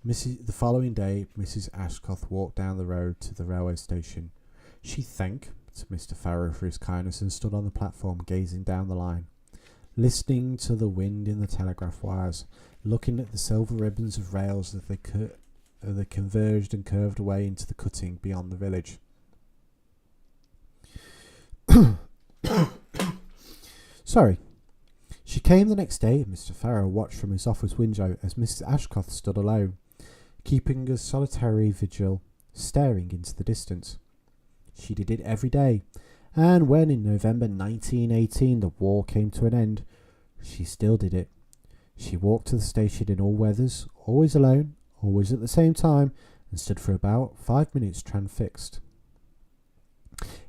The following day, Mrs. Ascough walked down the road to the railway station. She thanked Mr. Farrow for his kindness and stood on the platform gazing down the line, listening to the wind in the telegraph wires, looking at the silver ribbons of rails as they converged and curved away into the cutting beyond the village. Sorry. She came the next day, and Mr. Farrow watched from his office window as Mrs. Ascough stood alone, keeping a solitary vigil, staring into the distance. She did it every day, and when in November 1918 the war came to an end, she still did it. She walked to the station in all weathers, always alone, always at the same time, and stood for about 5 minutes transfixed.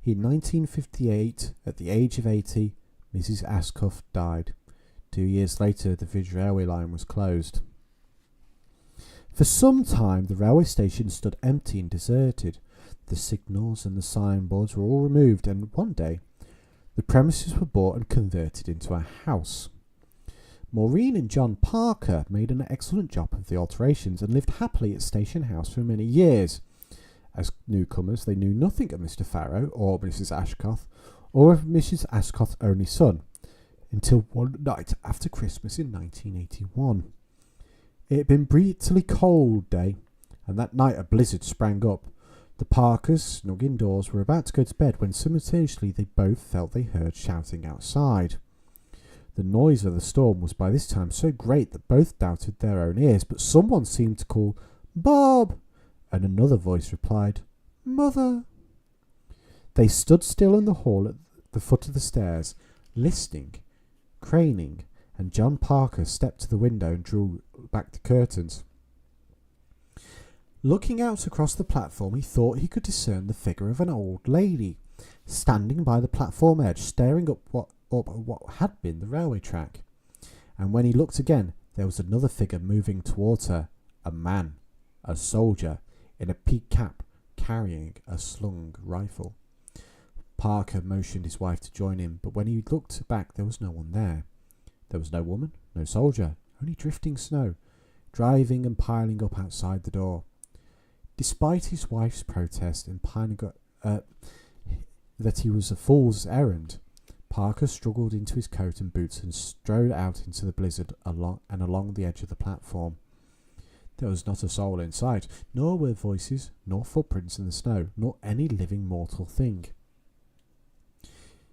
In 1958, at the age of 80, Mrs. Ashcuff died. 2 years later, the Village Railway line was closed. For some time, the railway station stood empty and deserted. The signals and the signboards were all removed, and one day, the premises were bought and converted into a house. Maureen and John Parker made an excellent job of the alterations and lived happily at Station House for many years. As newcomers, they knew nothing of Mr. Farrow or Mrs. Ashcroft, or of Mrs. Ashcroft's only son, until one night after Christmas in 1981. It had been a bitterly cold day, and that night a blizzard sprang up. The Parkers, snug indoors, were about to go to bed when simultaneously they both felt they heard shouting outside. The noise of the storm was by this time so great that both doubted their own ears, but someone seemed to call, "Bob!" and another voice replied, "Mother!" They stood still in the hall at the foot of the stairs, listening, craning, and John Parker stepped to the window and drew back the curtains. Looking out across the platform, he thought he could discern the figure of an old lady, standing by the platform edge, staring up what had been the railway track. And when he looked again, there was another figure moving towards her, a man, a soldier, in a peaked cap, carrying a slung rifle. Parker motioned his wife to join him, but when he looked back, there was no one there. There was no woman, no soldier, only drifting snow, driving and piling up outside the door. Despite his wife's protest and piling up that he was a fool's errand, Parker struggled into his coat and boots and strode out into the blizzard along the edge of the platform. There was not a soul in sight, nor were voices, nor footprints in the snow, nor any living mortal thing.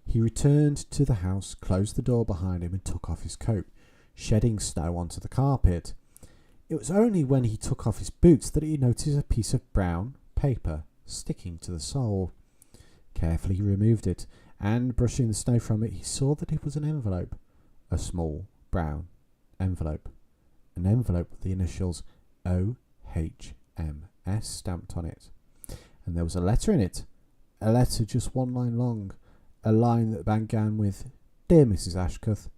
He returned to the house, closed the door behind him, and took off his coat, shedding snow onto the carpet. It was only when he took off his boots that he noticed a piece of brown paper sticking to the sole. Carefully he removed it, and brushing the snow from it, he saw that it was an envelope, a small brown envelope, an envelope with the initials OHMS stamped on it. And there was a letter in it, a letter just one line long, a line that began with, "Dear Mrs. Ashcroft,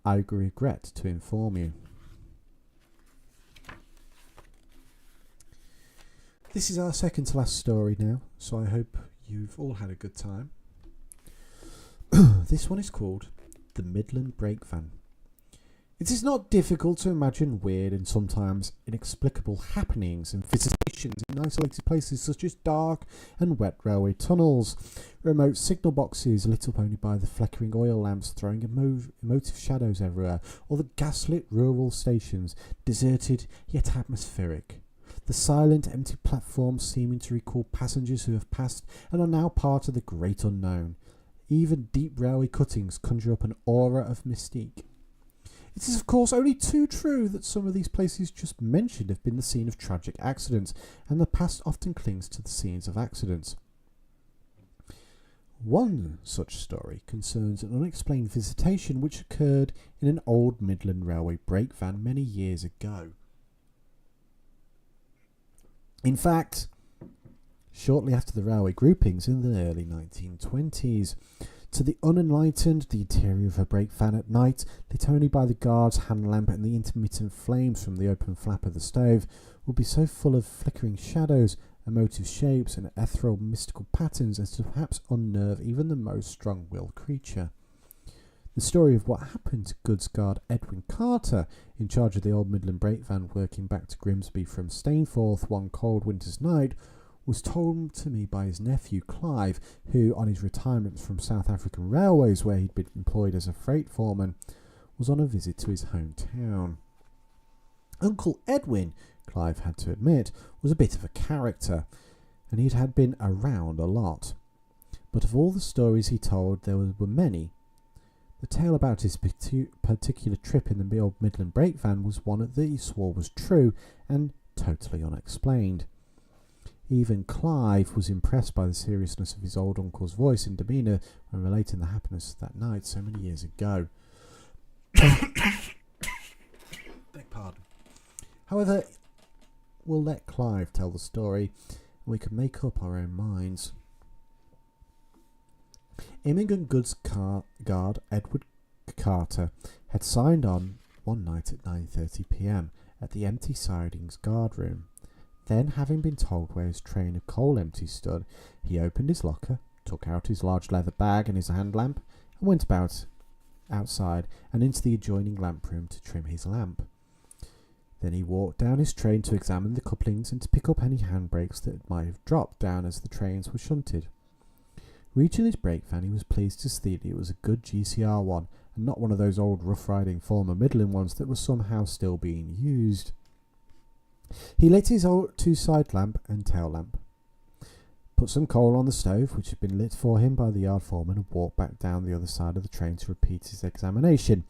I regret to inform you." This is our second to last story now, so I hope you've all had a good time. This one is called The Midland Brake Van. It is not difficult to imagine weird and sometimes inexplicable happenings and visitations in isolated places such as dark and wet railway tunnels, remote signal boxes lit up only by the flickering oil lamps throwing emotive shadows everywhere, or the gaslit rural stations, deserted yet atmospheric. The silent, empty platforms seeming to recall passengers who have passed and are now part of the great unknown. Even deep railway cuttings conjure up an aura of mystique. It is of course only too true that some of these places just mentioned have been the scene of tragic accidents, and the past often clings to the scenes of accidents. One such story concerns an unexplained visitation which occurred in an old Midland Railway brake van many years ago. In fact, shortly after the railway groupings in the early 1920s, to the unenlightened, the interior of a brake van at night, lit only by the guard's hand lamp and the intermittent flames from the open flap of the stove, would be so full of flickering shadows, emotive shapes, and ethereal mystical patterns as to perhaps unnerve even the most strong-willed creature. The story of what happened to goods guard Edwin Carter, in charge of the old Midland brake van working back to Grimsby from Stainforth one cold winter's night, was told to me by his nephew Clive, who, on his retirement from South African Railways, where he'd been employed as a freight foreman, was on a visit to his hometown. Uncle Edwin, Clive had to admit, was a bit of a character, and he had been around a lot. But of all the stories he told, there were many. The tale about his particular trip in the old Midland brake van was one that he swore was true and totally unexplained. Even Clive was impressed by the seriousness of his old uncle's voice and demeanour when relating the happiness of that night so many years ago. Beg pardon. However, we'll let Clive tell the story, and we can make up our own minds. Immigrant goods guard Edward Carter had signed on one night at 9:30 p.m. at the empty sidings guard room. Then, having been told where his train of coal empties stood, he opened his locker, took out his large leather bag and his hand lamp, and went about outside and into the adjoining lamp room to trim his lamp. Then he walked down his train to examine the couplings and to pick up any handbrakes that might have dropped down as the trains were shunted. Reaching his brake van, he was pleased to see that it was a good GCR one, and not one of those old rough-riding former Midland ones that was somehow still being used. He lit his old two-side lamp and tail lamp, put some coal on the stove, which had been lit for him by the yard foreman, and walked back down the other side of the train to repeat his examination.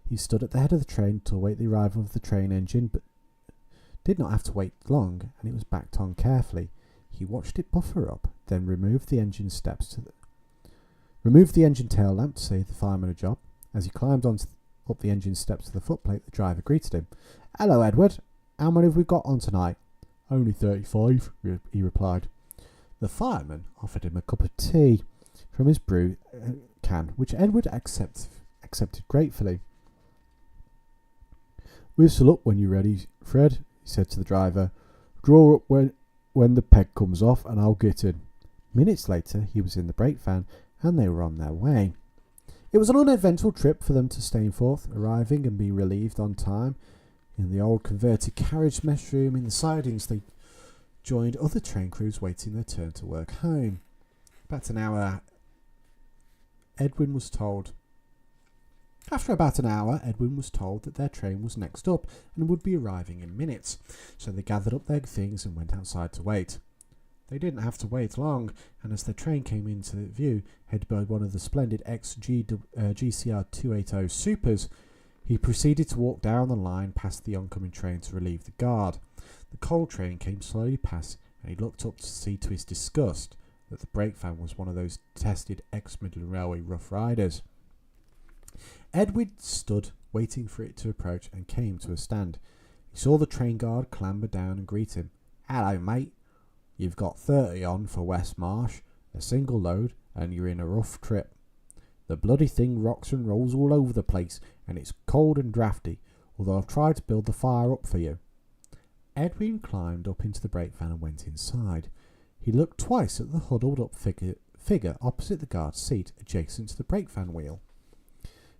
He stood at the head of the train to await the arrival of the train engine, but did not have to wait long, and it was backed on carefully. He watched it buffer up, then removed the engine tail lamp to save the fireman a job. As he climbed up the engine steps to the footplate, the driver greeted him. "Hello, Edward. How many have we got on tonight?" "Only 35, he replied. The fireman offered him a cup of tea from his brew can, which Edward accepted gratefully. "Whistle up when you're ready, Fred," he said to the driver. "Draw up when the peg comes off and I'll get in." Minutes later, he was in the brake van and they were on their way. It was an uneventful trip for them to Stainforth, arriving and being relieved on time. In the old converted carriage mess room in the sidings, they joined other train crews waiting their turn to work home. After about an hour, Edwin was told that their train was next up and would be arriving in minutes, so they gathered up their things and went outside to wait. They didn't have to wait long, and as their train came into view, headed by one of the splendid GCR 280 Supers, he proceeded to walk down the line past the oncoming train to relieve the guard. The coal train came slowly past, and he looked up to see to his disgust that the brake van was one of those tested ex-Midland Railway Rough Riders. Edward stood waiting for it to approach and came to a stand. He saw the train guard clamber down and greet him. "Hello, mate. You've got 30 on for West Marsh, a single load, and you're in a rough trip. The bloody thing rocks and rolls all over the place, and it's cold and draughty, although I've tried to build the fire up for you." Edwin climbed up into the brake van and went inside. He looked twice at the huddled up figure opposite the guard's seat, adjacent to the brake van wheel.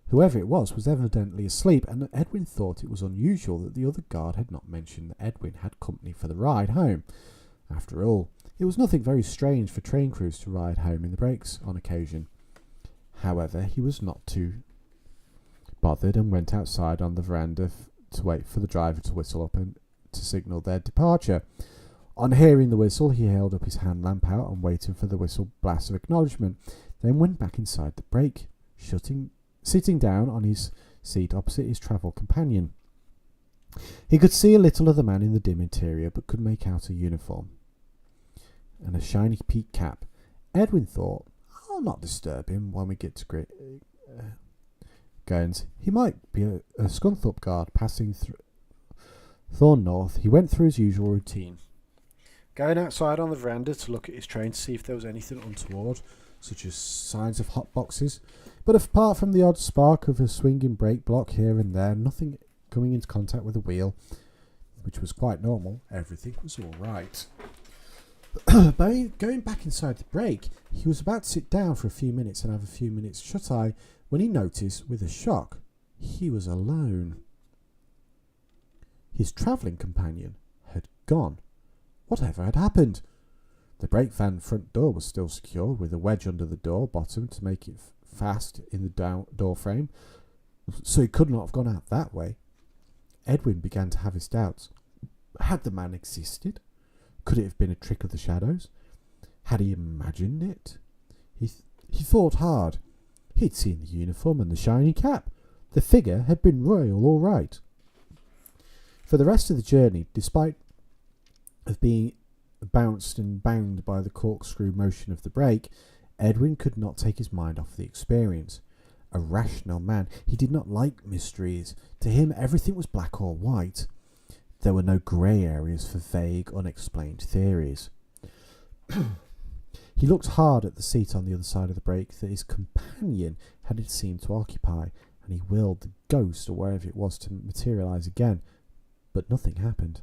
Whoever it was evidently asleep, and Edwin thought it was unusual that the other guard had not mentioned that Edwin had company for the ride home. After all, it was nothing very strange for train crews to ride home in the brakes on occasion. However, he was not too bothered and went outside on the veranda to wait for the driver to whistle up and to signal their departure. On hearing the whistle, he held up his hand lamp out and waited for the whistle blast of acknowledgement, then went back inside the brake, sitting down on his seat opposite his travel companion. He could see a little of the man in the dim interior, but could make out a uniform and a shiny peak cap. Edwin thought, "I'll not disturb him when we get to Gaines. He might be a Scunthorpe guard passing through Thorn North." He went through his usual routine, going outside on the veranda to look at his train to see if there was anything untoward, such as signs of hot boxes. But apart from the odd spark of a swinging brake block here and there, nothing coming into contact with the wheel, which was quite normal, everything was all right. By going back inside the brake, he was about to sit down for a few minutes and have a few minutes shut-eye when he noticed, with a shock, he was alone. His travelling companion had gone. Whatever had happened? The brake van front door was still secure, with a wedge under the door bottom to make it fast in the door frame, so he could not have gone out that way. Edwin began to have his doubts. Had the man existed? Could it have been a trick of the shadows? Had he imagined it? He thought hard. He'd seen the uniform and the shiny cap. The figure had been royal, all right. For the rest of the journey, despite of being bounced and bound by the corkscrew motion of the brake, Edwin could not take his mind off the experience. A rational man, he did not like mysteries. To him, everything was black or white. There were no grey areas for vague, unexplained theories. He looked hard at the seat on the other side of the brake that his companion had seemed to occupy, and he willed the ghost or wherever it was to materialise again, but nothing happened.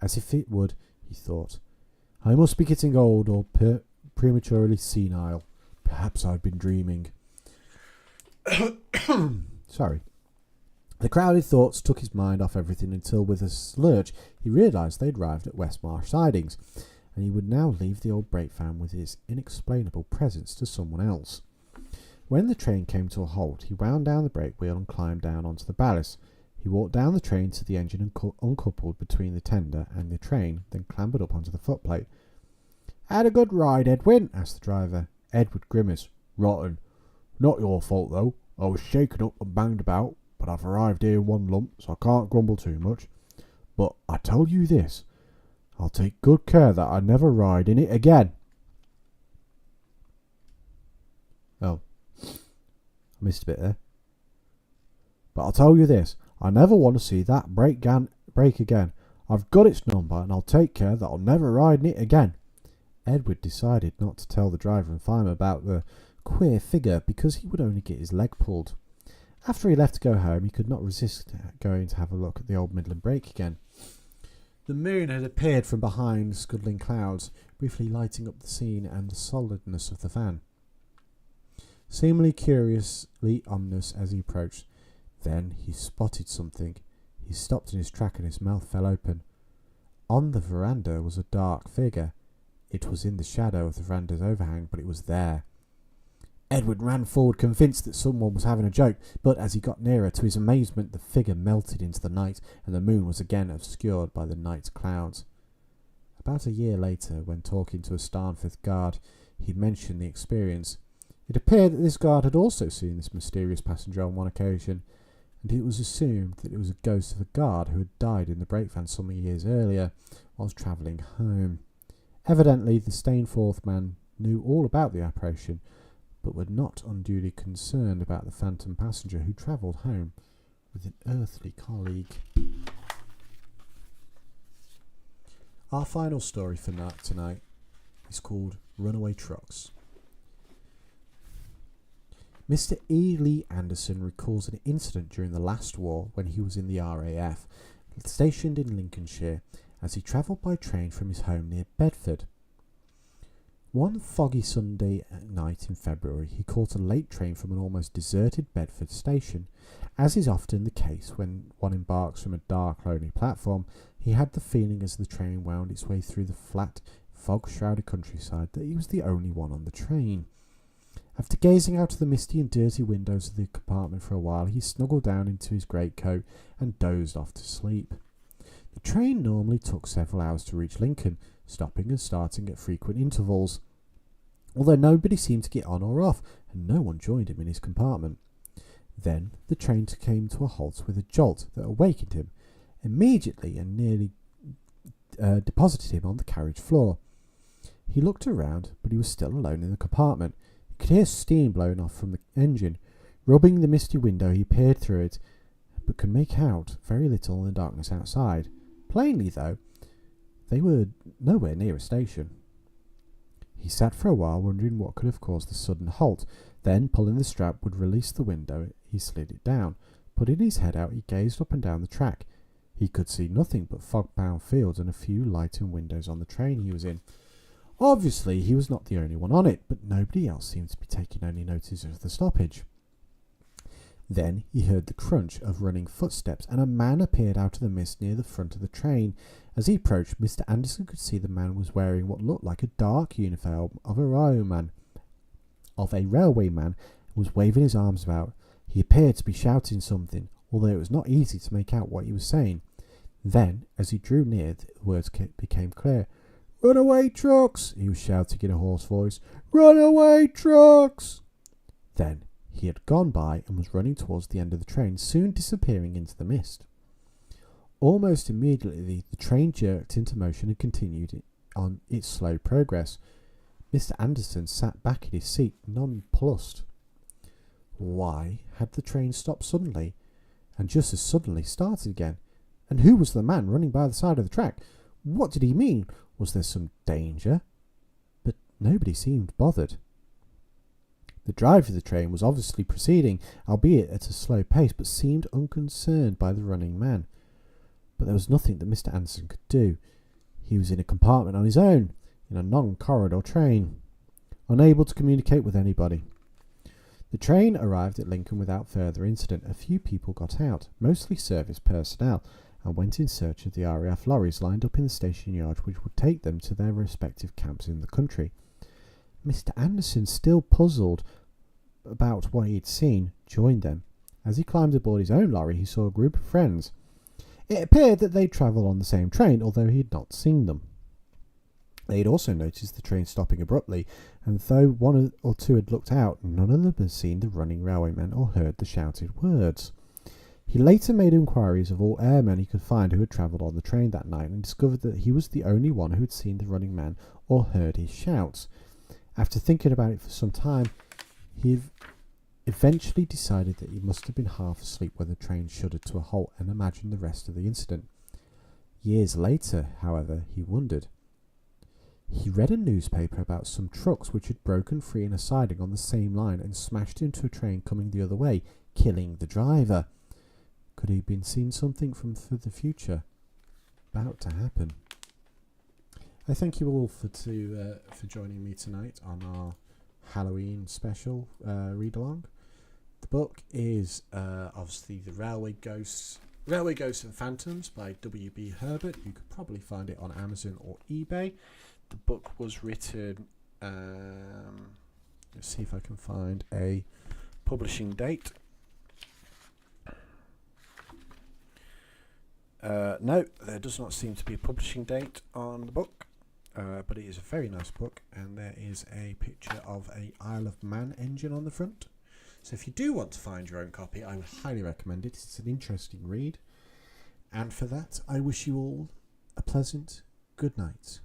As if it would, he thought. I must be getting old or prematurely senile. Perhaps I've been dreaming. Sorry. The crowded thoughts took his mind off everything until, with a lurch, he realised they'd arrived at West Marsh Sidings, and he would now leave the old brake van with his inexplainable presence to someone else. When the train came to a halt, he wound down the brake wheel and climbed down onto the ballast. He walked down the train to the engine and uncoupled between the tender and the train, then clambered up onto the footplate. Had a good ride, Edwin? Asked the driver. Edward grimaced. Rotten. Not your fault, though. I was shaken up and banged about, but I've arrived here in one lump, so I can't grumble too much. But I tell you this, I'll take good care that I never ride in it again. Oh, I missed a bit there. But I'll tell you this, I never want to see that brake again. I've got its number, and I'll take care that I'll never ride in it again. Edward decided not to tell the driver and fireman about the queer figure because he would only get his leg pulled. After he left to go home, he could not resist going to have a look at the old Midland brake again. The moon had appeared from behind scuddling clouds, briefly lighting up the scene and the solidness of the van. Seemingly curiously ominous as he approached. Then he spotted something. He stopped in his track and his mouth fell open. On the veranda was a dark figure. It was in the shadow of the veranda's overhang, but it was there. Edward ran forward, convinced that someone was having a joke, but as he got nearer, to his amazement, the figure melted into the night, and the moon was again obscured by the night's clouds. About a year later, when talking to a Starnforth guard, he mentioned the experience. It appeared that this guard had also seen this mysterious passenger on one occasion, and it was assumed that it was a ghost of a guard who had died in the brake van some years earlier whilst travelling home. Evidently, the Stainforth man knew all about the apparition, but were not unduly concerned about the phantom passenger who travelled home with an earthly colleague. Our final story for tonight is called Runaway Trucks. Mr. E. Lee Anderson recalls an incident during the last war when he was in the RAF, stationed in Lincolnshire, as he travelled by train from his home near Bedford. One foggy Sunday night in February, he caught a late train from an almost deserted Bedford station. As is often the case when one embarks from a dark, lonely platform, he had the feeling as the train wound its way through the flat, fog-shrouded countryside that he was the only one on the train. After gazing out of the misty and dirty windows of the compartment for a while, he snuggled down into his greatcoat and dozed off to sleep. The train normally took several hours to reach Lincoln, stopping and starting at frequent intervals, although nobody seemed to get on or off, and no one joined him in his compartment. Then the train came to a halt with a jolt that awakened him immediately and nearly deposited him on the carriage floor. He looked around, but he was still alone in the compartment. He could hear steam blowing off from the engine. Rubbing the misty window, he peered through it, but could make out very little in the darkness outside. Plainly, though, they were nowhere near a station. He sat for a while, wondering what could have caused the sudden halt. Then, pulling the strap would release the window, he slid it down. Putting his head out, he gazed up and down the track. He could see nothing but fog-bound fields and a few lighted windows on the train he was in. Obviously, he was not the only one on it, but nobody else seemed to be taking any notice of the stoppage. Then he heard the crunch of running footsteps, and a man appeared out of the mist near the front of the train. As he approached, Mr. Anderson could see the man was wearing what looked like a dark uniform of a railwayman, and was waving his arms about. He appeared to be shouting something, although it was not easy to make out what he was saying. Then, as he drew near, the words became clear. "Runaway trucks!" he was shouting in a hoarse voice. "Runaway trucks!" Then he had gone by and was running towards the end of the train, soon disappearing into the mist. Almost immediately, the train jerked into motion and continued on its slow progress. Mr. Anderson sat back in his seat, nonplussed. Why had the train stopped suddenly, and just as suddenly started again, And who was the man running by the side of the track? What did he mean? Was there some danger? But nobody seemed bothered. The driver of the train was obviously proceeding, albeit at a slow pace, but seemed unconcerned by the running man. But there was nothing that Mr. Anderson could do. He was in a compartment on his own, in a non-corridor train, unable to communicate with anybody. The train arrived at Lincoln without further incident. A few people got out, mostly service personnel, and went in search of the RAF lorries lined up in the station yard which would take them to their respective camps in the country. Mr. Anderson, still puzzled about what he had seen, joined them. As he climbed aboard his own lorry, he saw a group of friends. It appeared that they travelled on the same train, although he had not seen them. They had also noticed the train stopping abruptly, and though one or two had looked out, none of them had seen the running railwaymen or heard the shouted words. He later made inquiries of all airmen he could find who had travelled on the train that night, and discovered that he was the only one who had seen the running man or heard his shouts. After thinking about it for some time, he eventually decided that he must have been half asleep when the train shuddered to a halt, and imagined the rest of the incident. Years later, however, he wondered. He read a newspaper about some trucks which had broken free in a siding on the same line and smashed into a train coming the other way, killing the driver. Could he have been seeing something from the future about to happen? I thank you all for joining me tonight on our Halloween special read-along. The book is obviously The Railway Ghosts and Phantoms by W.B. Herbert. You could probably find it on Amazon or eBay. The book was written, let's see if I can find a publishing date. No, there does not seem to be a publishing date on the book, but it is a very nice book, and there is a picture of a Isle of Man engine on the front. So if you do want to find your own copy, I would highly recommend it. It's an interesting read. And for that, I wish you all a pleasant good night.